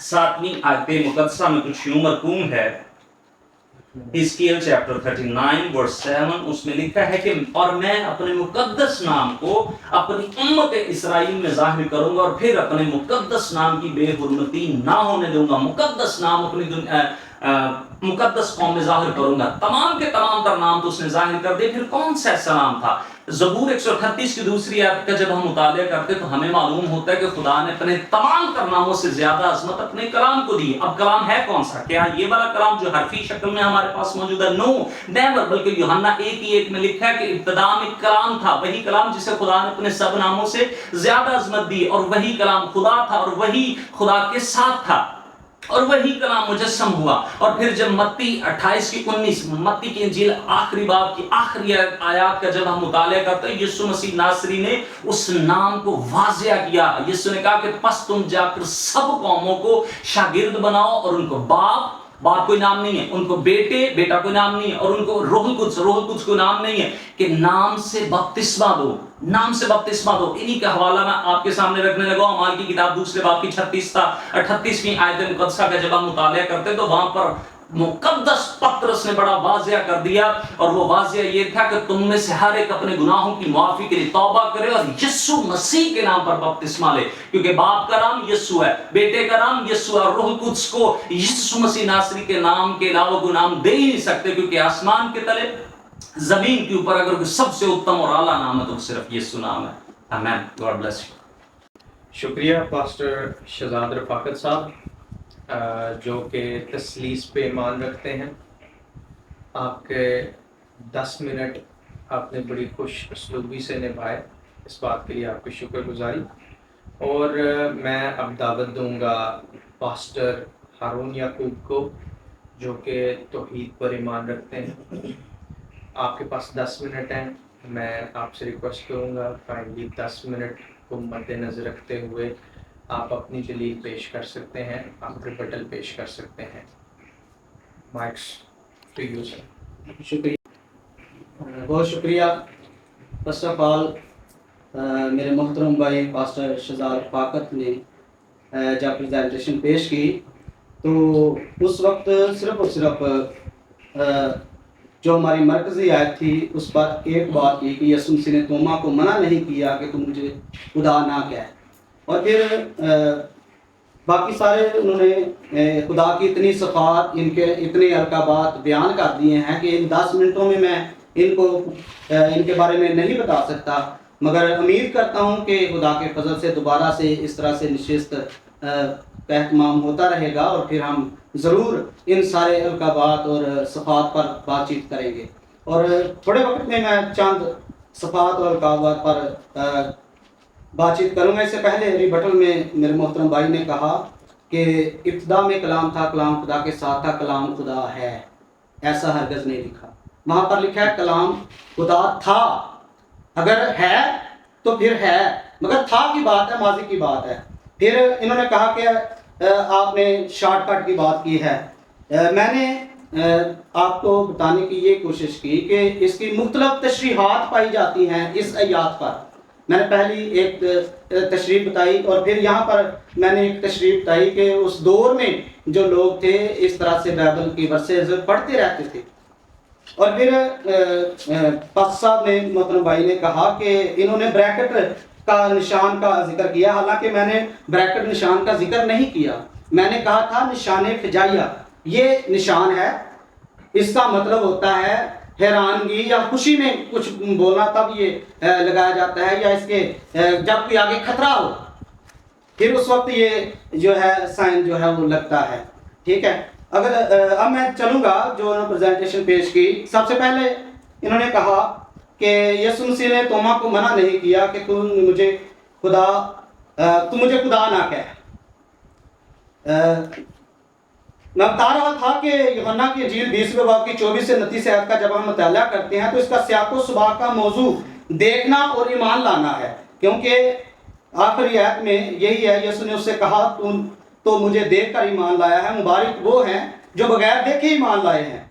7ویں آیت مقدسہ میں کچھ یوں مرقوم ہے۔ حزقیل چیپٹر 39 ورس 7 اس میں لکھا ہے کہ اور میں اپنے مقدس نام کو اپنی امت اسرائیل میں ظاہر کروں گا، اور پھر اپنے مقدس نام کی بے حرمتی نہ ہونے دوں گا۔ مقدس نام اپنی مقدس قوم میں ظاہر کروں گا۔ تمام کے تمام تر نام تو اس نے ظاہر کر دے، پھر کون سا ایسا نام تھا؟ زبور 138 کی دوسری آیت کا جب ہم مطالعہ کرتے تو ہمیں معلوم ہوتا ہے کہ خدا نے اپنے تمام تر ناموں سے زیادہ عظمت اپنے کلام کو دی۔ اب کلام ہے کون سا؟ کیا یہ والا کلام جو حرفی شکل میں ہمارے پاس موجود ہے؟ نو نیور، بلکہ یوحنا 1:1 میں لکھا ہے کہ ابتدا میں کلام تھا، وہی کلام جسے خدا نے اپنے سب ناموں سے زیادہ عظمت دی، اور وہی کلام خدا تھا، اور وہی خدا کے ساتھ تھا، اور وہی کلام مجسم ہوا۔ اور پھر جب متی 28:19 متی کی انجیل آخری باب کی آخری آیات کا جب ہم مطالعہ کرتے ہیں، یسوع مسیح ناصری نے اس نام کو واضح کیا۔ یسوع نے کہا کہ پس تم جا کر سب قوموں کو شاگرد بناؤ، اور ان کو باپ کوئی نام نہیں ہے، ان کو بیٹا کوئی نام نہیں ہے، اور ان کو روح القدس کوئی نام نہیں ہے، کہ نام سے بپتسمہ دو، نام سے بپتسمہ دو۔ انہی کا حوالہ میں آپ کے سامنے رکھنے لگا ہوں۔ اعمال کی کتاب دوسرے باب کی 38ویں آیت مقدسہ کا جب ہم مطالعہ کرتے تو وہاں پر مقدس پطرس نے بڑا واضح کر دیا، اور وہ واضح یہ تھا کہ تم میں سے ہر ایک اپنے گناہوں کی معافی کے لیے توبہ کرے اور یسوع مسیح کے نام پر بپتسمہ لے، کیونکہ باپ کا نام یسوع ہے، بیٹے کا نام یسوع ہے، اور روح القدس کو یسوع مسیح ناصری کے نام کے علاوہ کوئی نام دے ہی نہیں سکتے، کیونکہ آسمان کے تلے زمین کے اوپر اگر کوئی سب سے اتم اور اعلیٰ نام ہے تو صرف یسوع نام ہے. آمین. God bless you. شکریہ پاسٹر شہزاد رفاقت صاحب جو کہ تثلیث پہ ایمان رکھتے ہیں. آپ کے 10 منٹ آپ نے بڑی خوش اسلوبی سے نبھائے، اس بات کے لیے آپ کی شکر گزاری. اور میں اب دعوت دوں گا پاسٹر ہارون یعقوب کو جو کہ توحید پر ایمان رکھتے ہیں. آپ کے پاس 10 منٹ ہیں. میں آپ سے ریکویسٹ کروں گا کائنڈلی 10 منٹ کو مد نظر رکھتے ہوئے آپ اپنی دلیل پیش کر سکتے ہیں، آپ ریبٹل پیش کر سکتے ہیں. Mics to you sir. شکریہ، بہت شکریہ. فرسٹ آف آل میرے محترم بھائی پاسٹر شہزاد رفاقت نے جب پریزنٹیشن پیش کی تو اس وقت صرف اور صرف جو ہماری مرکزی آیت تھی اس پر ایک بات کی کہ یسوع مسیح نے توما کو منع نہیں کیا کہ تم مجھے خدا نہ کہہ. اور پھر باقی سارے انہوں نے خدا کی اتنی صفات، ان کے اتنے القابات بیان کر دیے ہیں کہ ان 10 منٹوں میں ان کے بارے میں نہیں بتا سکتا، مگر امید کرتا ہوں کہ خدا کے فضل سے دوبارہ سے اس طرح سے نشست کا اہتمام ہوتا رہے گا اور پھر ہم ضرور ان سارے القابات اور صفات پر بات چیت کریں گے. اور تھوڑے وقت میں چند صفات اور القابات پر بات چیت کروں گا. اس سے پہلے ریبٹل میں میرے محترم بھائی نے کہا کہ ابتدا میں کلام تھا، کلام خدا کے ساتھ تھا، کلام خدا ہے. ایسا ہرگز نہیں لکھا. وہاں پر لکھا ہے کلام خدا تھا. اگر ہے تو پھر ہے، مگر تھا کی بات ہے، ماضی کی بات ہے. پھر انہوں نے کہا کہ آپ نے شارٹ کٹ کی بات کی ہے. میں نے آپ کو بتانے کی یہ کوشش کی کہ اس کی مختلف تشریحات پائی جاتی ہیں اس آیات پر. میں نے پہلی ایک تشریح بتائی اور پھر یہاں پر میں نے ایک تشریح بتائی کہ اس دور میں جو لوگ تھے اس طرح سے بائبل کی ورسز پڑھتے رہتے تھے. اور پھر پاسٹر صاحب نے محترم بھائی نے کہا کہ انہوں نے بریکٹ کا نشان کا ذکر کیا، حالانکہ میں نے بریکٹ نشان کا ذکر نہیں کیا. میں نے کہا تھا نشان فجائیہ یہ نشان ہے. اس کا مطلب ہوتا ہے حیرانگی یا خوشی میں کچھ بولنا، تب یہ لگایا جاتا ہے، یا اس کے جب کوئی آگے خطرہ ہو پھر اس وقت یہ جو ہے سائن جو ہے وہ لگتا ہے. ٹھیک ہے. اگر اب میں چلوں گا جو پریزنٹیشن پیش کی. سب سے پہلے انہوں نے کہا کہ یسوع مسیح نے توما کو منع نہیں کیا کہ تم مجھے خدا نہ کہہ. میں بتا رہا تھا کہ یوحنا کی انجیل 20 باب کی 24 سے 29 آیت کا جب ہم مطالعہ کرتے ہیں تو اس کا سیاق و سباق کا موضوع دیکھنا اور ایمان لانا ہے، کیونکہ آخری آیت میں یہی ہے. یسوع نے اس سے کہا تم تو مجھے دیکھ کر ایمان لایا ہے، مبارک وہ ہیں جو بغیر دیکھے ایمان لائے ہیں.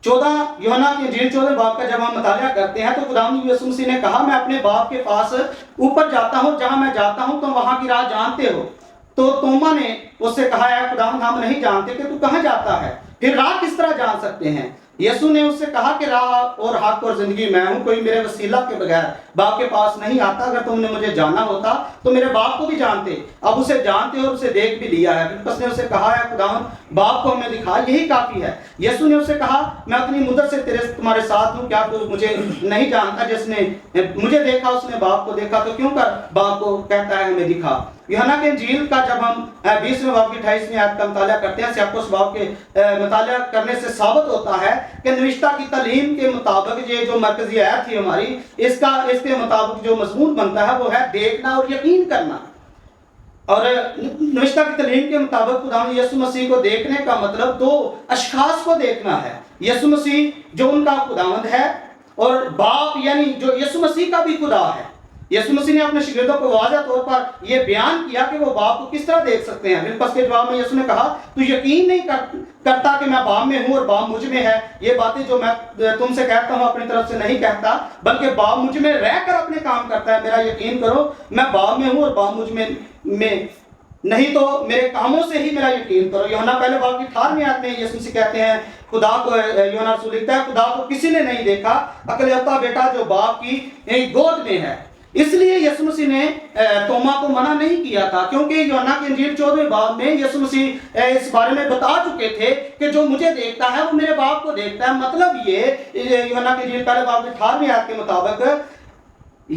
14 یوحنا کی انجیل 14 باب کا جب ہم مطالعہ کرتے ہیں تو خداوند یسوع مسیح نے کہا میں اپنے باپ کے پاس اوپر جاتا ہوں، جہاں میں جاتا ہوں تم وہاں کی راہ جانتے ہو. تو توما نے اس سے کہا ہے خداوند ہم نہیں جانتے کہ تو کہاں جاتا ہے، پھر راہ کس طرح جان سکتے ہیں؟ یسوع نے اس سے کہا کہ راہ اور حق اور زندگی میں ہوں، کوئی میرے وسیلہ کے بغیر باپ کے پاس نہیں آتا. اگر تم نے مجھے جانا ہوتا تو میرے باپ کو بھی جانتے، اب اسے جانتے اور اسے دیکھ بھی لیا ہے. پھر نے اسے کہا ہے خداوند باپ کو ہمیں دکھا، یہی کافی ہے. یسوع نے اسے کہا میں اپنی مدت سے تمہارے ساتھ ہوں، کیا تو مجھے نہیں جانتا؟ جس نے مجھے دیکھا اس نے باپ کو دیکھا، تو کیوں کر باپ کو کہتا ہے ہمیں دکھا. یوحنا کے انجیل کا جب ہم 20 باب کی 28 آیت کا مطالعہ کرتے ہیں، سیاق و سباق کے مطالعہ کرنے سے ثابت ہوتا ہے کہ نوشتہ کی تعلیم کے مطابق یہ جو مرکزی آیت تھی ہماری، اس کے مطابق جو مضمون بنتا ہے وہ ہے دیکھنا اور یقین کرنا. اور نوشتہ کی تعلیم کے مطابق خداوند یسوع مسیح کو دیکھنے کا مطلب دو اشخاص کو دیکھنا ہے. یسوع مسیح جو ان کا خداوند ہے اور باپ یعنی جو یسوع مسیح کا بھی خدا ہے. یسوع مسیح نے اپنے شاگردوں کو واضح طور پر یہ بیان کیا کہ وہ باپ کو کس طرح دیکھ سکتے ہیں. فلپس کے جواب میں یسوع نے کہا تو یقین نہیں کرتا کہ میں باپ میں ہوں اور باپ مجھ میں ہے. یہ باتیں جو میں تم سے کہتا ہوں اپنی طرف سے نہیں کہتا، بلکہ باپ مجھ میں رہ کر اپنے کام کرتا ہے. میرا یقین کرو، میں باپ میں ہوں اور باپ مجھ میں نہیں تو میرے کاموں سے ہی میرا یقین کرو. یوحنا پہلے باب کی 18ویں آیت میں یسوع مسیح کہتے ہیں خدا کو، یوحنا رسول لکھتا ہے خدا کو کسی نے نہیں دیکھا، اکلوتا بیٹا جو باپ کی گود میں ہے. اس لیے یسوع مسیح نے توما کو منع نہیں کیا تھا، کیونکہ یوحنا کی انجیل 14 باب میں یسوع مسیح اس بارے میں بتا چکے تھے کہ جو مجھے دیکھتا ہے وہ میرے باپ کو دیکھتا ہے۔ مطلب یہ یوحنا کی انجیل پہلے باب 18ویں آیت کے مطابق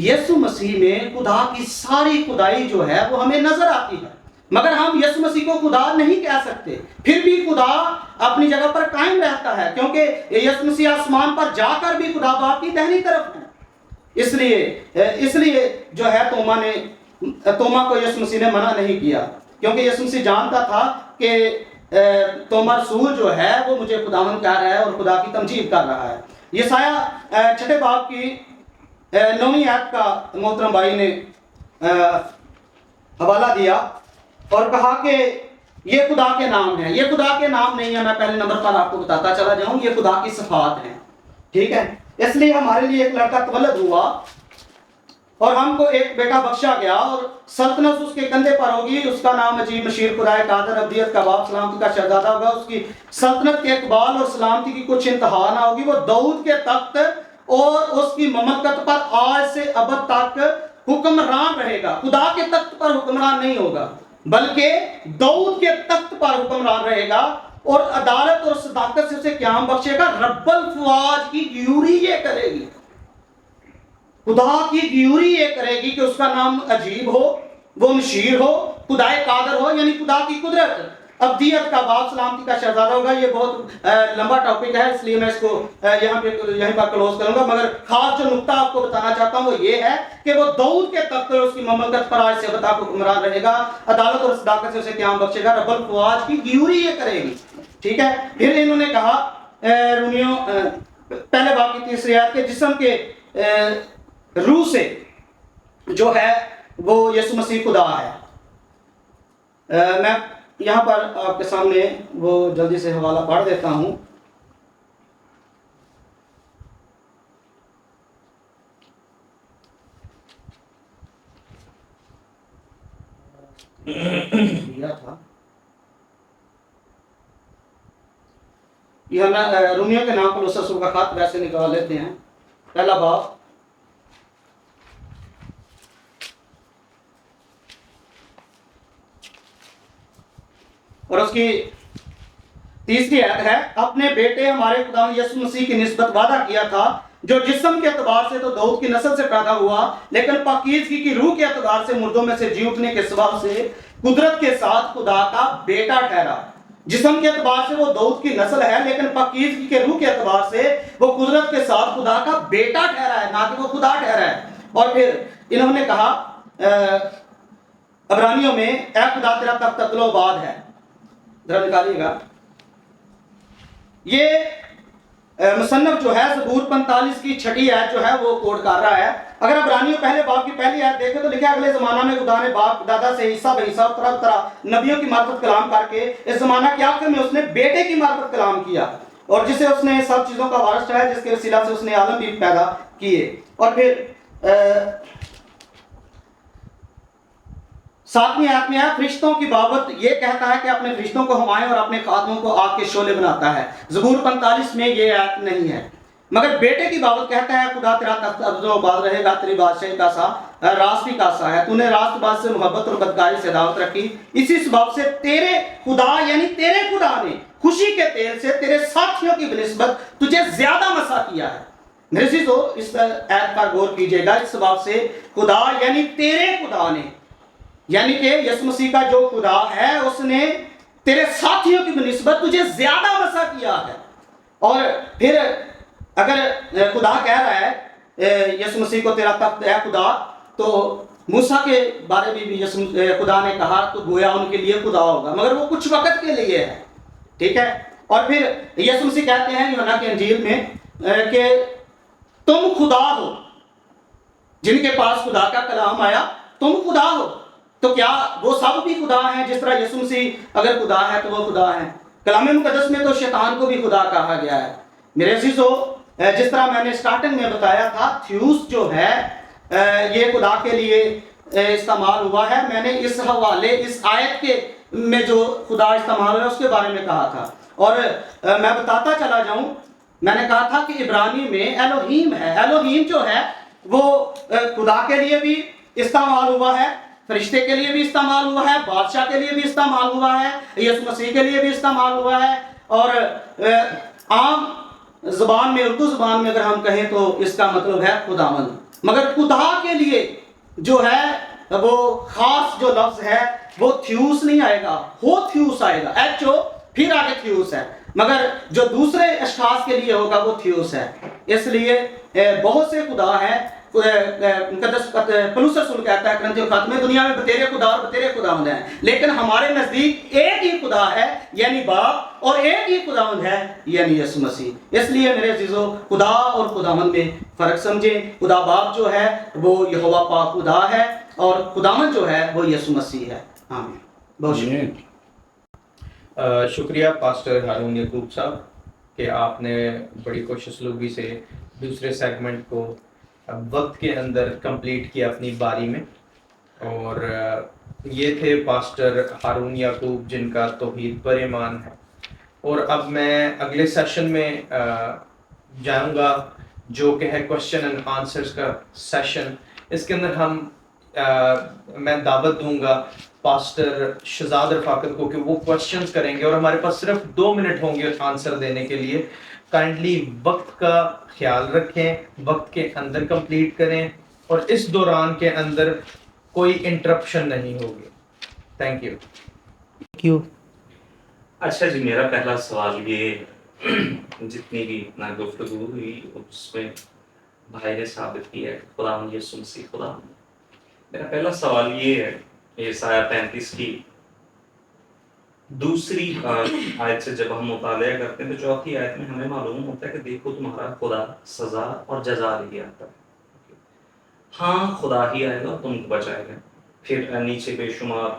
یسوع مسیح میں خدا کی ساری خدائی جو ہے وہ ہمیں نظر آتی ہے، مگر ہم یسوع مسیح کو خدا نہیں کہہ سکتے۔ پھر بھی خدا اپنی جگہ پر قائم رہتا ہے، کیونکہ یسوع مسیح آسمان پر جا کر بھی خدا باپ کی دہنی طرف ہے۔ اس لیے جو ہے توما کو یسوع مسیح نے منع نہیں کیا، کیونکہ یسوع مسیح جانتا تھا کہ توما رسول جو ہے وہ مجھے خداوند کہہ رہا ہے اور خدا کی تمجید کر رہا ہے۔ یسایہ 6 باب کی 9ویں آیت کا محترم بھائی نے حوالہ دیا اور کہا کہ یہ خدا کے نام ہے۔ یہ خدا کے نام نہیں ہے، میں پہلے نمبر پر آپ کو بتاتا چلا جاؤں، یہ خدا کی صفات ہیں، ٹھیک ہے۔ اس لیے ہمارے لیے ایک لڑکا تولد ہوا اور ہم کو ایک بیٹا بخشا گیا اور سلطنت اس کے کندھے پر ہوگی، اس کا نام عجیب، مشیر، خدائے قادر، ابدیت کا باپ، سلامتی کا شہزادہ ہوگا۔ اس کی سلطنت کے اقبال اور سلامتی کی کچھ انتہا نہ ہوگی۔ وہ داؤد کے تخت اور اس کی مملکت پر آج سے ابد تک حکمران رہے گا۔ خدا کے تخت پر حکمران نہیں ہوگا، بلکہ داؤد کے تخت پر حکمران رہے گا اور عدالت اور صداقت سے اسے قیام بخشے گا۔ رب الفواج کی غیوری یہ کرے گی، خدا کی غیوری یہ کرے گی کہ اس کا نام عجیب ہو، وہ مشیر ہو، خدائے قادر ہو یعنی خدا کی قدرت، ابدیت کا باپ، سلامتی کا شہزادہ ہوگا۔ یہ بہت لمبا ٹاپک ہے، اس لیے میں اس کو یہیں پر کلوز کروں گا، مگر خاص جو نقطہ آپ کو بتانا چاہتا ہوں وہ یہ ہے کہ وہ داؤد کے تخت اور اس کی مملکت پر آج سے ابد تک حکمران رہے گا، عدالت اور صداقت سے اسے قیام بخشے گا، رب الفواج کی غیوری یہ کرے گی، ٹھیک ہے۔ پھر انہوں نے کہا رومیوں پہلے باب کی 3 آیت کے جسم کے روح سے جو ہے وہ یسوع مسیح خدا ہے۔ میں یہاں پر آپ کے سامنے وہ جلدی سے حوالہ پڑھ دیتا ہوں۔ رومیوں کے نام پر اس رسول کا خط ویسے نکال لیتے ہیں، پہلا باب اور اس کی 3 آیت ہے، اپنے بیٹے ہمارے خدا یسوع مسیح کی نسبت وعدہ کیا تھا، جو جسم کے اعتبار سے تو داؤد کی نسل سے پیدا ہوا، لیکن پاکیزگی کی روح کے اعتبار سے مردوں میں سے جی اٹھنے کے سبب سے قدرت کے ساتھ خدا کا بیٹا ٹھہرا۔ جسم کے اعتبار سے وہ داؤد کی نسل ہے، لیکن پاکیزگی کے روح کے اعتبار سے وہ قدرت کے ساتھ خدا کا بیٹا ٹھہرا ہے، نہ کہ وہ خدا ٹھہرا ہے۔ اور پھر انہوں نے کہا عبرانیوں میں، اے خدا تیرا تخت عدل و آباد ہے، ذرا نکالیے گا۔ یہ مصنف جو ہے زبور 45 کی 6 آیت جو ہے وہ کوٹ کر رہا ہے۔ اگر عبرانیوں پہلے باب کی پہلی آیت دیکھیں تو لکھا ہے، اگلے زمانہ میں خدا نے باپ دادا سے عیسیٰ بعیسیٰ طرح طرح نبیوں کی معرفت کلام کر کے اس زمانہ کے آخر میں اس نے بیٹے کی معرفت کلام کیا، اور جسے اس نے سب چیزوں کا وارث ٹھہرایا، جس کے وسیلہ سے اس نے عالم بھی پیدا کیے۔ اور پھر 7ویں آیت میں ہے، فرشتوں کی بابت یہ کہتا ہے کہ اپنے فرشتوں کو ہمائیں اور اپنے خادموں کو آگ کے شعلے بناتا ہے۔ زبور 45 میں یہ آیت نہیں ہے، مگر بیٹے کی بابت کہتا ہے، خدا تیرا تخت ابد و آباد رہے گا، تیری بادشاہی کا سا راستی کا سا ہے، تو نے راست باز سے محبت اور بدکاری سے دعوت رکھی، اسی سبب سے تیرے خدا یعنی تیرے خدا نے خوشی کے تیل سے تیرے ساتھیوں کی بنسبت تجھے زیادہ مسا کیا ہے۔ میرے عزیزو اس آیت پر غور کیجئے گا، اس سبب سے خدا یعنی تیرے خدا نے، یعنی کہ یسوع مسیح کا جو خدا ہے اس نے تیرے ساتھیوں کی بنسبت تجھے زیادہ مسا کیا ہے۔ اور پھر اگر خدا کہہ رہا ہے یسوع مسیح کو تیرا تخت ہے خدا، تو موسیٰ کے بارے میں بھی خدا نے کہا تو گویا ان کے لیے خدا ہوگا، مگر وہ کچھ وقت کے لیے ہے، ٹھیک ہے۔ اور پھر یسوع مسیح کہتے ہیں یوحنا کی انجیل میں کہ تم خدا ہو، جن کے پاس خدا کا کلام آیا تم خدا ہو۔ تو کیا وہ سب بھی خدا ہیں؟ جس طرح یسوع مسیح اگر خدا ہے تو وہ خدا ہے۔ کلام مقدس میں تو شیطان کو بھی خدا کہا گیا ہے۔ میرے عزیزو جس طرح میں نے سٹارٹنگ میں بتایا تھا، تھیوس جو ہے یہ خدا کے لیے استعمال ہوا ہے۔ میں نے اس حوالے اس آیت کے میں جو خدا استعمال ہوا ہے اس کے بارے میں کہا تھا، اور میں بتاتا چلا جاؤں، میں نے کہا تھا کہ عبرانی میں ایلوہیم ہے۔ ایلوہیم جو ہے وہ خدا کے لیے بھی استعمال ہوا ہے, فرشتے کے لیے بھی استعمال ہوا ہے, بادشاہ کے لیے بھی استعمال ہوا ہے, یسوع مسیح کے لیے بھی استعمال ہوا ہے. اور عام زبان میں, اردو زبان میں اگر ہم کہیں تو اس کا مطلب ہے خداوند. مگر خدا کے لیے جو ہے وہ خاص جو لفظ ہے وہ تھیوس نہیں آئے گا, ہو تھیوس آئے گا, ایچ او پھر آگے تھیوس ہے. مگر جو دوسرے اشخاص کے لیے ہوگا وہ تھیوس ہے. اس لیے بہت سے خدا ہیں. پولس رسول کہتا ہے کرنتھیوں خط میں, دنیا میں بتیرے خدا اور بتیرے خداوند ہیں, لیکن ہمارے نزدیک ایک ہی خدا ہے یعنی باپ, اور ایک ہی خداوند ہے یعنی یسوع مسیح. اس لیے میرے عزیزو خدا اور خداوند میں فرق سمجھیں. خدا باپ جو ہے وہ یہوہ پاک خدا ہے, اور خداوند جو ہے وہ یسوع مسیح ہے. آمین. بہت شکریہ. شکریہ پاسٹر ہارون یعقوب صاحب کہ آپ نے بڑی خوش اسلوبی سے دوسرے سیگمنٹ کو وقت کے اندر کمپلیٹ کیا اپنی باری میں. اور یہ تھے پاسٹر ہارون یعقوب جن کا توحید پر ایمان ہے. اور اب میں اگلے سیشن میں جاؤں گا جو کہ ہے کوشچن اینڈ آنسرز کا سیشن. اس کے اندر میں دعوت دوں گا پاسٹر شہزاد رفاقت کو کہ وہ کوشچنز کریں گے, اور ہمارے پاس صرف 2 منٹ ہوں گے آنسر دینے کے لیے. کائنڈلی وقت کا خیال رکھیں, وقت کے اندر کمپلیٹ کریں, اور اس دوران کے اندر کوئی انٹرپشن نہیں ہوگی. Thank you. اچھا جی, میرا پہلا سوال یہ, جتنی بھی اتنا گفتگو ہوئی اس میں بھائی نے ثابت کیا ہے کہ خدا یسوع مسیح خدا. میرا پہلا سوال یہ ہے, یسایہ 35 کی دوسری آیت سے جب ہم مطالعہ کرتے ہیں تو چوتھی آیت میں ہمیں معلوم ہوتا ہے کہ دیکھو تمہارا خدا سزا اور جزا لے آتا ہے. ہاں خدا ہی آئے گا, تم کو بچائے گا. پھر نیچے بے شمار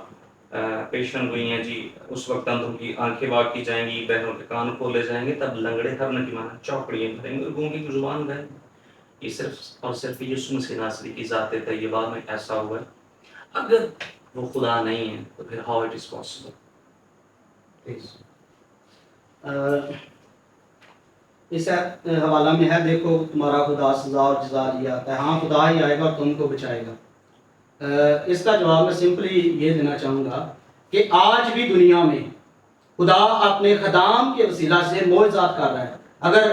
پیشن گوئی ہیں جی, اس وقت اندھوں کی آنکھیں واق کی جائیں گی, بہنوں کے کان کھولے جائیں گے, تب لنگڑے ہرن کی مانا چوکڑیاں بھریں گے, گونگے کی زبان گئے. یہ صرف اور صرف یسوع مسیح ناصری کی ذات طیبہ میں ایسا ہوا ہے. اگر وہ خدا نہیں ہے تو پھر ہاؤ اٹ از پاسبل؟ اس حوالہ میں ہے, دیکھو تمہارا خدا سزا اور جزا لے آتا ہے. ہاں خدا ہی آئے گا اور تم کو بچائے گا. اس کا جواب میں سمپلی یہ دینا چاہوں گا کہ آج بھی دنیا میں خدا اپنے خدام کے وسیلہ سے معجزات کر رہا ہے. اگر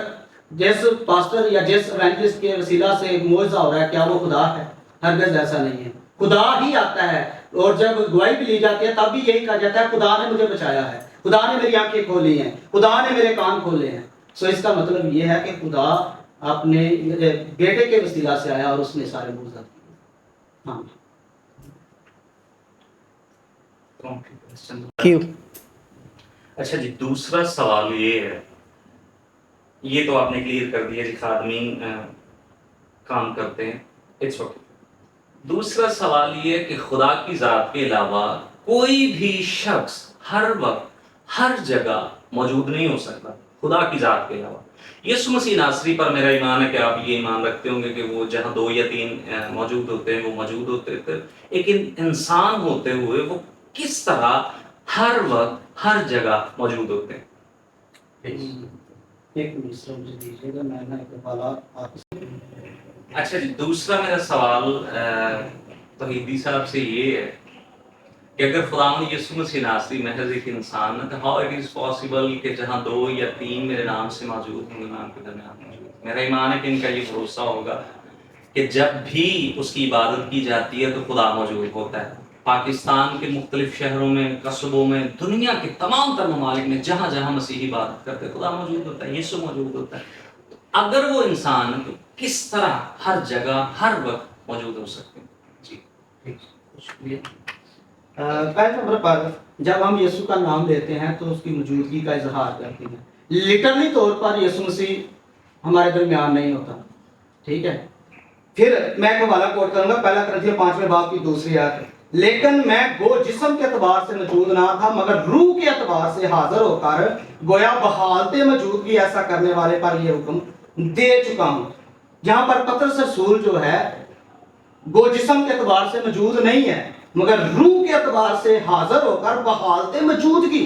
جس پاسٹر یا جس ایونجلسٹ کے وسیلہ سے ایک معجزہ ہو رہا ہے, کیا وہ خدا ہے؟ ہرگز ایسا نہیں ہے. خدا ہی آتا ہے, اور جب گواہی بھی لی جاتی ہے تب بھی یہی کہا جاتا ہے خدا نے مجھے بچایا ہے, خدا نے میری آنکھیں کھولی ہیں, خدا نے میرے کان کھولے ہیں. سو اس کا مطلب یہ ہے کہ خدا اپنے بیٹے کے وسیلہ سے آیا اور اس نے سارے معجزات کیے. ہاں. اچھا جی, دوسرا سوال یہ ہے, یہ تو آپ نے کلیئر کر دیا جی, خادمین کام کرتے ہیں, اٹس اوکے. دوسرا سوال یہ ہے کہ خدا کی ذات کے علاوہ کوئی بھی شخص ہر وقت ہر جگہ موجود نہیں ہو سکتا خدا کی ذات کے علاوہ. یسوع مسیح ناصری پر میرا ایمان ہے کہ آپ یہ ایمان رکھتے ہوں گے کہ وہ جہاں 2 یا 3 موجود ہوتے ہیں وہ موجود ہوتے تھے. ایک انسان ہوتے ہوئے وہ کس طرح ہر وقت ہر جگہ موجود ہوتے ہیں؟ اچھا جی, دوسرا میرا سوال توحیدی صاحب سے یہ ہے کہ اگر خداوند یسوع مسیح ناصری محض ایک انسان ہے تو ہاؤ اٹ از پاسبل کہ جہاں 2 یا 3 میرے نام سے موجود ہیں ایمان کے درمیان موجود. میرا ایمان ہے کہ ان کا یہ بھروسہ ہوگا کہ جب بھی اس کی عبادت کی جاتی ہے تو خدا موجود ہوتا ہے. پاکستان کے مختلف شہروں میں, قصبوں میں, دنیا کے تمام تر ممالک میں جہاں جہاں مسیحی عبادت کرتے خدا موجود ہوتا ہے, یسوع موجود ہوتا ہے. اگر وہ انسان تو کس طرح ہر جگہ ہر وقت موجود ہو سکتے ہیں؟ جی شکریہ. پہلے نمبر پر جب ہم یسوع کا نام لیتے ہیں تو اس کی موجودگی کا اظہار کرتے ہیں. لٹرلی طور پر یسوع مسیح ہمارے درمیان نہیں ہوتا. ٹھیک ہے. پھر میں ایک حوالہ کوٹ کروں گا, پہلا کرنتھیوں 5ویں باب کی 2 آیت. لیکن میں گو جسم کے اعتبار سے موجود نہ تھا مگر روح کے اعتبار سے حاضر ہو کر گویا بحالت موجودگی ایسا کرنے والے پر یہ حکم دے چکا ہوں. جہاں پر پطرس رسول جو ہے گو جسم کے اعتبار سے موجود نہیں ہے مگر روح کے اعتبار سے حاضر ہو کر بحالت موجودگی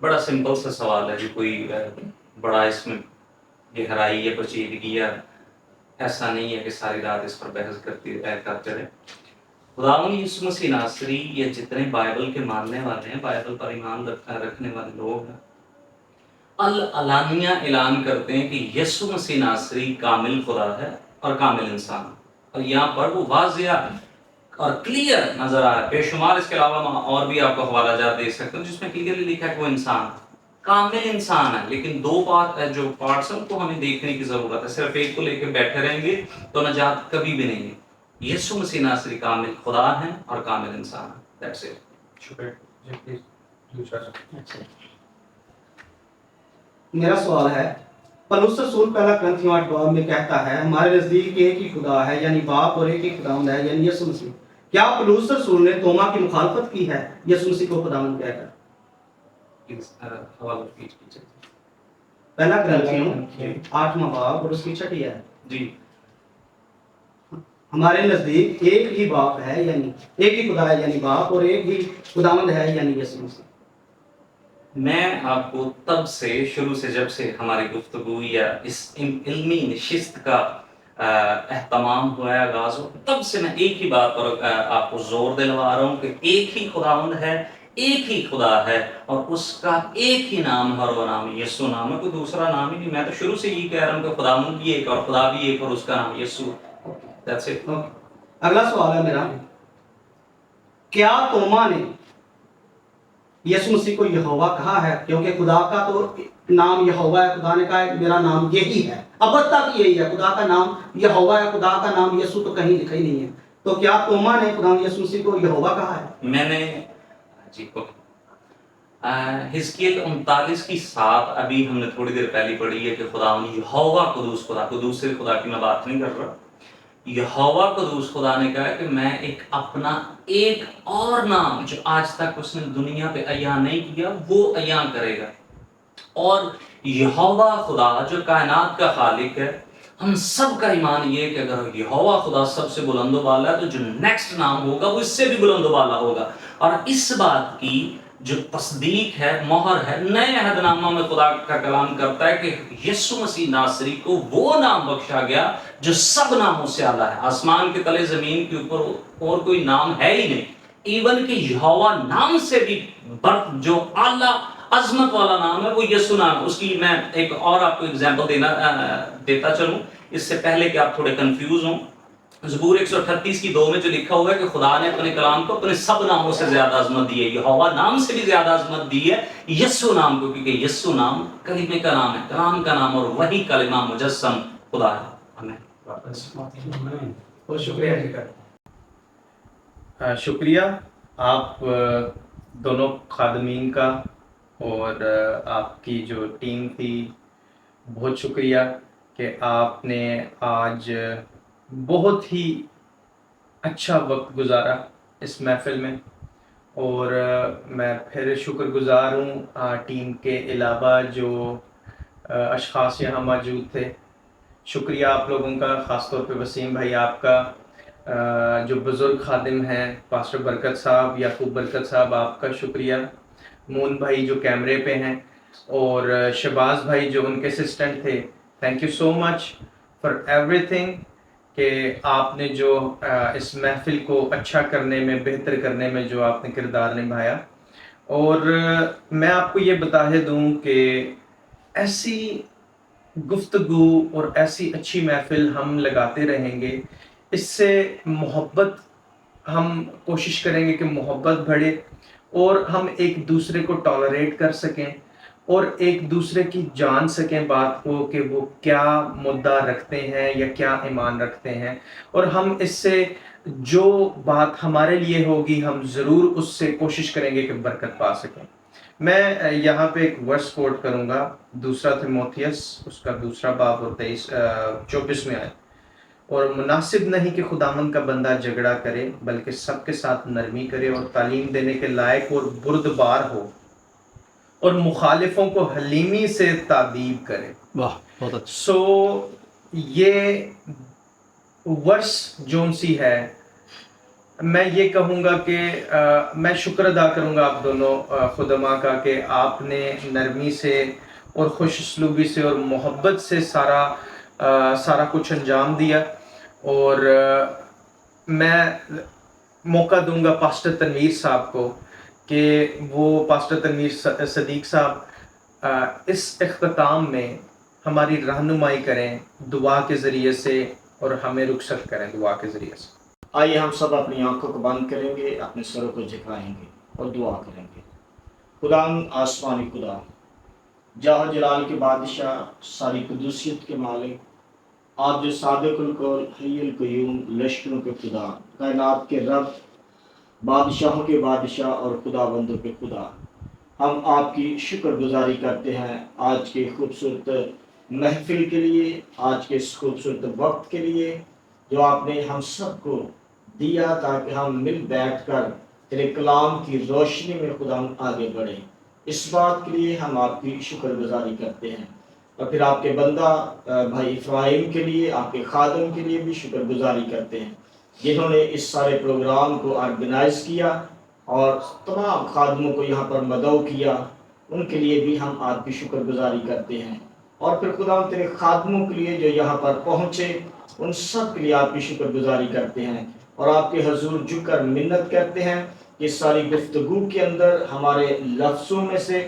بڑا سمپل سا سوال ہے، جو کوئی بڑا اس میں گہرائی یا پیچیدگی یا ایسا نہیں ہے کہ ساری رات اس پر بحث کرتے رہے. خداوند یسوع مسیح ناصری یہ جتنے بائبل کے ماننے والے ہیں، بائبل پر ایمان رکھنے والے لوگ ہیں، العلانیہ اعلان کرتے ہیں کہ یسوع مسیح ناصری کامل خدا ہے اور کامل انسان. اور یہاں پر وہ واضح اور کلیئر نظر آ رہا ہے. بے شمار اس کے علاوہ میں اور بھی آپ کو حوالہ جات دے سکتا ہوں جس میں کلیئرلی لکھا ہے کہ وہ انسان ہے، کامل انسان ہے. لیکن دو بات ہے جو پارٹس ہیں کو ہمیں دیکھنے کی ضرورت ہے. صرف ایک کو لے کے بیٹھے رہیں گے تو نجات کبھی بھی نہیں ہے. یسوع مسیح ناصری کامل خدا ہیں اور کامل انسان ہیں. That's it. شکریہ. جی پلیز دوسرا. اچھا، میرا سوال ہے، پولس رسول پہلا کرنتھیوں 8:12 میں کہتا ہے ہمارے نزدیک ایک ہی خدا ہے، یعنی باپ، اور ایک ہی خداوند ہے یعنی یسوع مسیح. کیا پولس رسول نے توما کی مخالفت کی ہے یسوع مسیح کو خداوند کہہ کر؟ Please, حوالہ کیجیے. پہلا کرنتھیوں 8واں باب اور اس کی 6 ہے. جی ہمارے نزدیک ایک ہی باپ ہے، یعنی ایک ہی خدا ہے یعنی باپ، اور ایک ہی خداوند ہے یعنی یسوع مسیح. میں آپ کو تب سے شروع سے جب سے ہماری گفتگو یا اس علمی نشست کا اہتمام ہوا ہے، آغاز ہو، تب سے میں ایک ہی بات پر آپ کو زور دلوا رہا ہوں کہ ایک ہی خداوند ہے، ایک ہی خدا ہے، اور اس کا ایک ہی نام ہے، اور وہ نام یسوع نام ہے. کوئی دوسرا نام ہی نہیں. میں تو شروع سے یہی کہہ رہا ہوں کہ خداوند بھی ایک اور خدا بھی ایک اور اس کا نام یسوع. That's it. اگلا سوال ہے میرا، کیا توما نے یسوع مسیح کو یہوہ کہا ہے؟ کیونکہ خدا کا تو نام یہوہ ہے، خدا نے کہا ہے کہ میرا نام یہی ہے، اب تک یہی ہے. خدا کا نام یہوہ ہے، خدا کا نام یسوع تو کہیں لکھا ہی نہیں ہے. تو کیا توما نے خدا یسوع مسیح کو یہوہ کہا ہے؟ میں نے جی حزقیل 39:7 ابھی ہم نے تھوڑی دیر پہلی پڑھی ہے کہ خداوند یہوہ قدوس خدا، قدوس سے خدا کی میں بات نہیں کر رہا. یہوہ قدوس خدا نے کہا کہ میں ایک اپنا ایک اور نام جو آج تک اس نے دنیا پہ عیاں نہیں کیا وہ عیاں کرے گا. اور یہوہ خدا جو کائنات کا خالق ہے، ہم سب کا ایمان یہ ہے کہ اگر یہوہ خدا سب سے بلند و بالا ہے تو جو نیکسٹ نام ہوگا وہ اس سے بھی بلند و بالا ہوگا. اور اس بات کی جو تصدیق ہے، مہر ہے، نئے عہد نامہ میں خدا کا کلام کرتا ہے کہ یسوع مسیح ناصری کو وہ نام بخشا گیا جو سب ناموں سے اعلیٰ ہے. آسمان کے تلے زمین کے اوپر اور کوئی نام ہے ہی نہیں. ایون کہ یہوہ نام سے بھی جو اعلیٰ عظمت والا نام ہے وہ یسوع نام. اس کی میں ایک اور آپ کو اگزامپل دیتا چلوں اس سے پہلے کہ آپ تھوڑے کنفیوز ہوں. زبور 138:2 میں جو لکھا ہوا ہے کہ خدا نے اپنے کلام کو اپنے سب ناموں سے زیادہ عظمت دی ہے. یہوہ نام سے بھی زیادہ عظمت دی ہے یسوع نام کو، کیونکہ یسوع نام کلمے کا نام ہے، کلام کا نام، اور وہی کلمہ مجسم خدا ہے. ہمیں بہت شکریہ جی کا. شکریہ آپ دونوں خادمین کا اور آپ کی جو ٹیم تھی، بہت شکریہ کہ آپ نے آج بہت ہی اچھا وقت گزارا اس محفل میں. اور میں پھر شکر گزار ہوں ٹیم کے علاوہ جو اشخاص یہاں موجود تھے. شکریہ آپ لوگوں کا، خاص طور پہ وسیم بھائی آپ کا، جو بزرگ خادم ہیں پاسٹر برکت صاحب، یعقوب برکت صاحب آپ کا شکریہ، مون بھائی جو کیمرے پہ ہیں، اور شہباز بھائی جو ان کے اسسٹنٹ تھے. Thank you so much for every thing کہ آپ نے جو اس محفل کو اچھا کرنے میں، بہتر کرنے میں جو آپ نے کردار نبھایا. اور میں آپ کو یہ بتا دوں کہ ایسی گفتگو اور ایسی اچھی محفل ہم لگاتے رہیں گے. اس سے محبت، ہم کوشش کریں گے کہ محبت بڑھے اور ہم ایک دوسرے کو ٹالریٹ کر سکیں اور ایک دوسرے کی جان سکیں بات کو کہ وہ کیا مدعا رکھتے ہیں یا کیا ایمان رکھتے ہیں. اور ہم اس سے جو بات ہمارے لیے ہوگی ہم ضرور اس سے کوشش کریں گے کہ برکت پا سکیں. میں یہاں پہ ایک ورس کوٹ کروں گا، 2 تیموتھیوس اس کا 2 باب اور 24 میں آئے. اور مناسب نہیں کہ خداوند کا بندہ جھگڑا کرے، بلکہ سب کے ساتھ نرمی کرے اور تعلیم دینے کے لائق اور بردبار ہو اور مخالفوں کو حلیمی سے تادیب کرے. واہ، بہت اچھا. سو یہ ورس جون سی ہے میں یہ کہوں گا کہ میں شکر ادا کروں گا آپ دونوں خدماء کا کہ آپ نے نرمی سے اور خوش اسلوبی سے اور محبت سے سارا کچھ انجام دیا. اور میں موقع دوں گا پاسٹر تنویر صاحب کو کہ وہ پاسٹر تنویر صدیق صاحب اس اختتام میں ہماری رہنمائی کریں دعا کے ذریعے سے اور ہمیں رخصت کریں دعا کے ذریعے سے. آئیے ہم سب اپنی آنکھوں کو بند کریں گے، اپنے سروں کو جھکائیں گے اور دعا کریں گے. خدا آسمانی خدا، جاہ جلال کے بادشاہ، ساری قدوسیت کے مالک، آپ جو صادق القول، حی القیوم، لشکروں کے خدا، کائنات کے رب، بادشاہوں کے بادشاہ اور خدا بندوں کے خدا، ہم آپ کی شکر گزاری کرتے ہیں آج کے خوبصورت محفل کے لیے، آج کے اس خوبصورت وقت کے لیے جو آپ نے ہم سب کو دیا تاکہ ہم مل بیٹھ کر تیرے کلام کی روشنی میں خدا ہم آگے بڑھیں. اس بات کے لیے ہم آپ کی شکر گزاری کرتے ہیں. اور پھر آپ کے بندہ بھائی افراہیم کے لیے، آپ کے خادم کے لیے بھی شکر گزاری کرتے ہیں جنہوں نے اس سارے پروگرام کو آرگنائز کیا اور تمام خادموں کو یہاں پر مدعو کیا. ان کے لیے بھی ہم آپ کی شکر گزاری کرتے ہیں. اور پھر خدا تیرے خادموں کے لیے جو یہاں پر پہنچے، ان سب کے لیے آپ کی شکر گزاری کرتے ہیں اور آپ کے حضور جھک کر منت کرتے ہیں کہ ساری گفتگو کے اندر ہمارے لفظوں میں سے،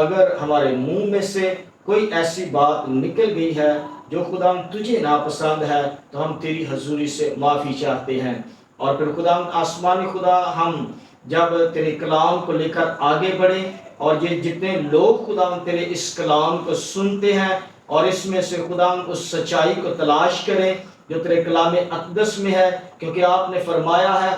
اگر ہمارے منہ میں سے کوئی ایسی بات نکل گئی ہے جو خدا تجھے ناپسند ہے تو ہم تیری حضوری سے معافی چاہتے ہیں. اور پھر خدا آسمانی خدا، ہم جب تیرے کلام کو لے کر آگے بڑھیں اور یہ جتنے لوگ خدا تیرے اس کلام کو سنتے ہیں اور اس میں سے خدا اس سچائی کو تلاش کریں جو تیرے کلام اقدس میں ہے، کیونکہ آپ نے فرمایا ہے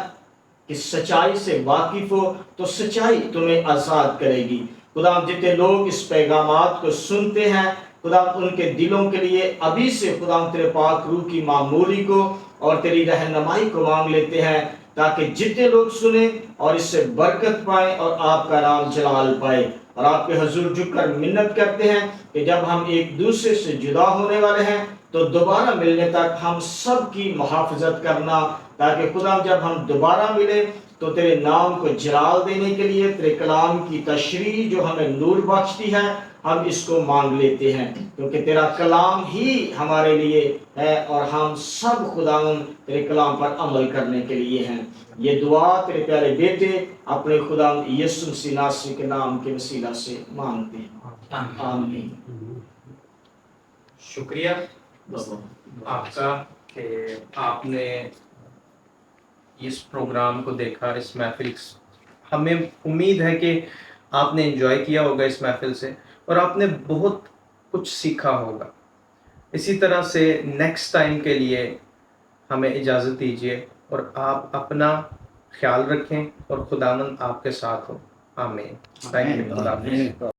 کہ سچائی سے واقف ہو تو سچائی تمہیں آزاد کرے گی. خدا جتنے لوگ اس پیغامات کو سنتے ہیں خدا ان کے دلوں کے لیے ابھی سے خدا تیرے پاک روح کی معمولی کو اور تیری رہنمائی کو مانگ لیتے ہیں تاکہ جتنے لوگ سنیں اور اس سے برکت پائیں اور آپ کا نام جلال پائے. اور آپ کے حضور جھک کر منت کرتے ہیں کہ جب ہم ایک دوسرے سے جدا ہونے والے ہیں تو دوبارہ ملنے تک ہم سب کی محافظت کرنا، تاکہ خدا جب ہم دوبارہ ملیں تو تیرے نام کو جلال دینے کے لیے تیرے کلام کی تشریح جو ہمیں نور بخشتی ہے ہم اس کو مانگ لیتے ہیں، کیونکہ تیرا کلام ہی ہمارے لیے ہے اور ہم سب خدا تیرے کلام پر عمل کرنے کے لیے ہیں. یہ دعا تیرے پیارے بیٹے اپنے خدا یسوع مسیح ناصری کے نام کے وسیلہ سے مانگتے ہیں، آمین. شکریہ آپ کا کہ آپ نے اس پروگرام کو دیکھا، اس محفل. ہمیں امید ہے کہ آپ نے انجوائے کیا ہوگا اس محفل سے اور آپ نے بہت کچھ سیکھا ہوگا. اسی طرح سے نیکسٹ ٹائم کے لیے ہمیں اجازت دیجیے اور آپ اپنا خیال رکھیں اور خداوند آپ کے ساتھ ہو. آمین. Thank you. خدا حافظ.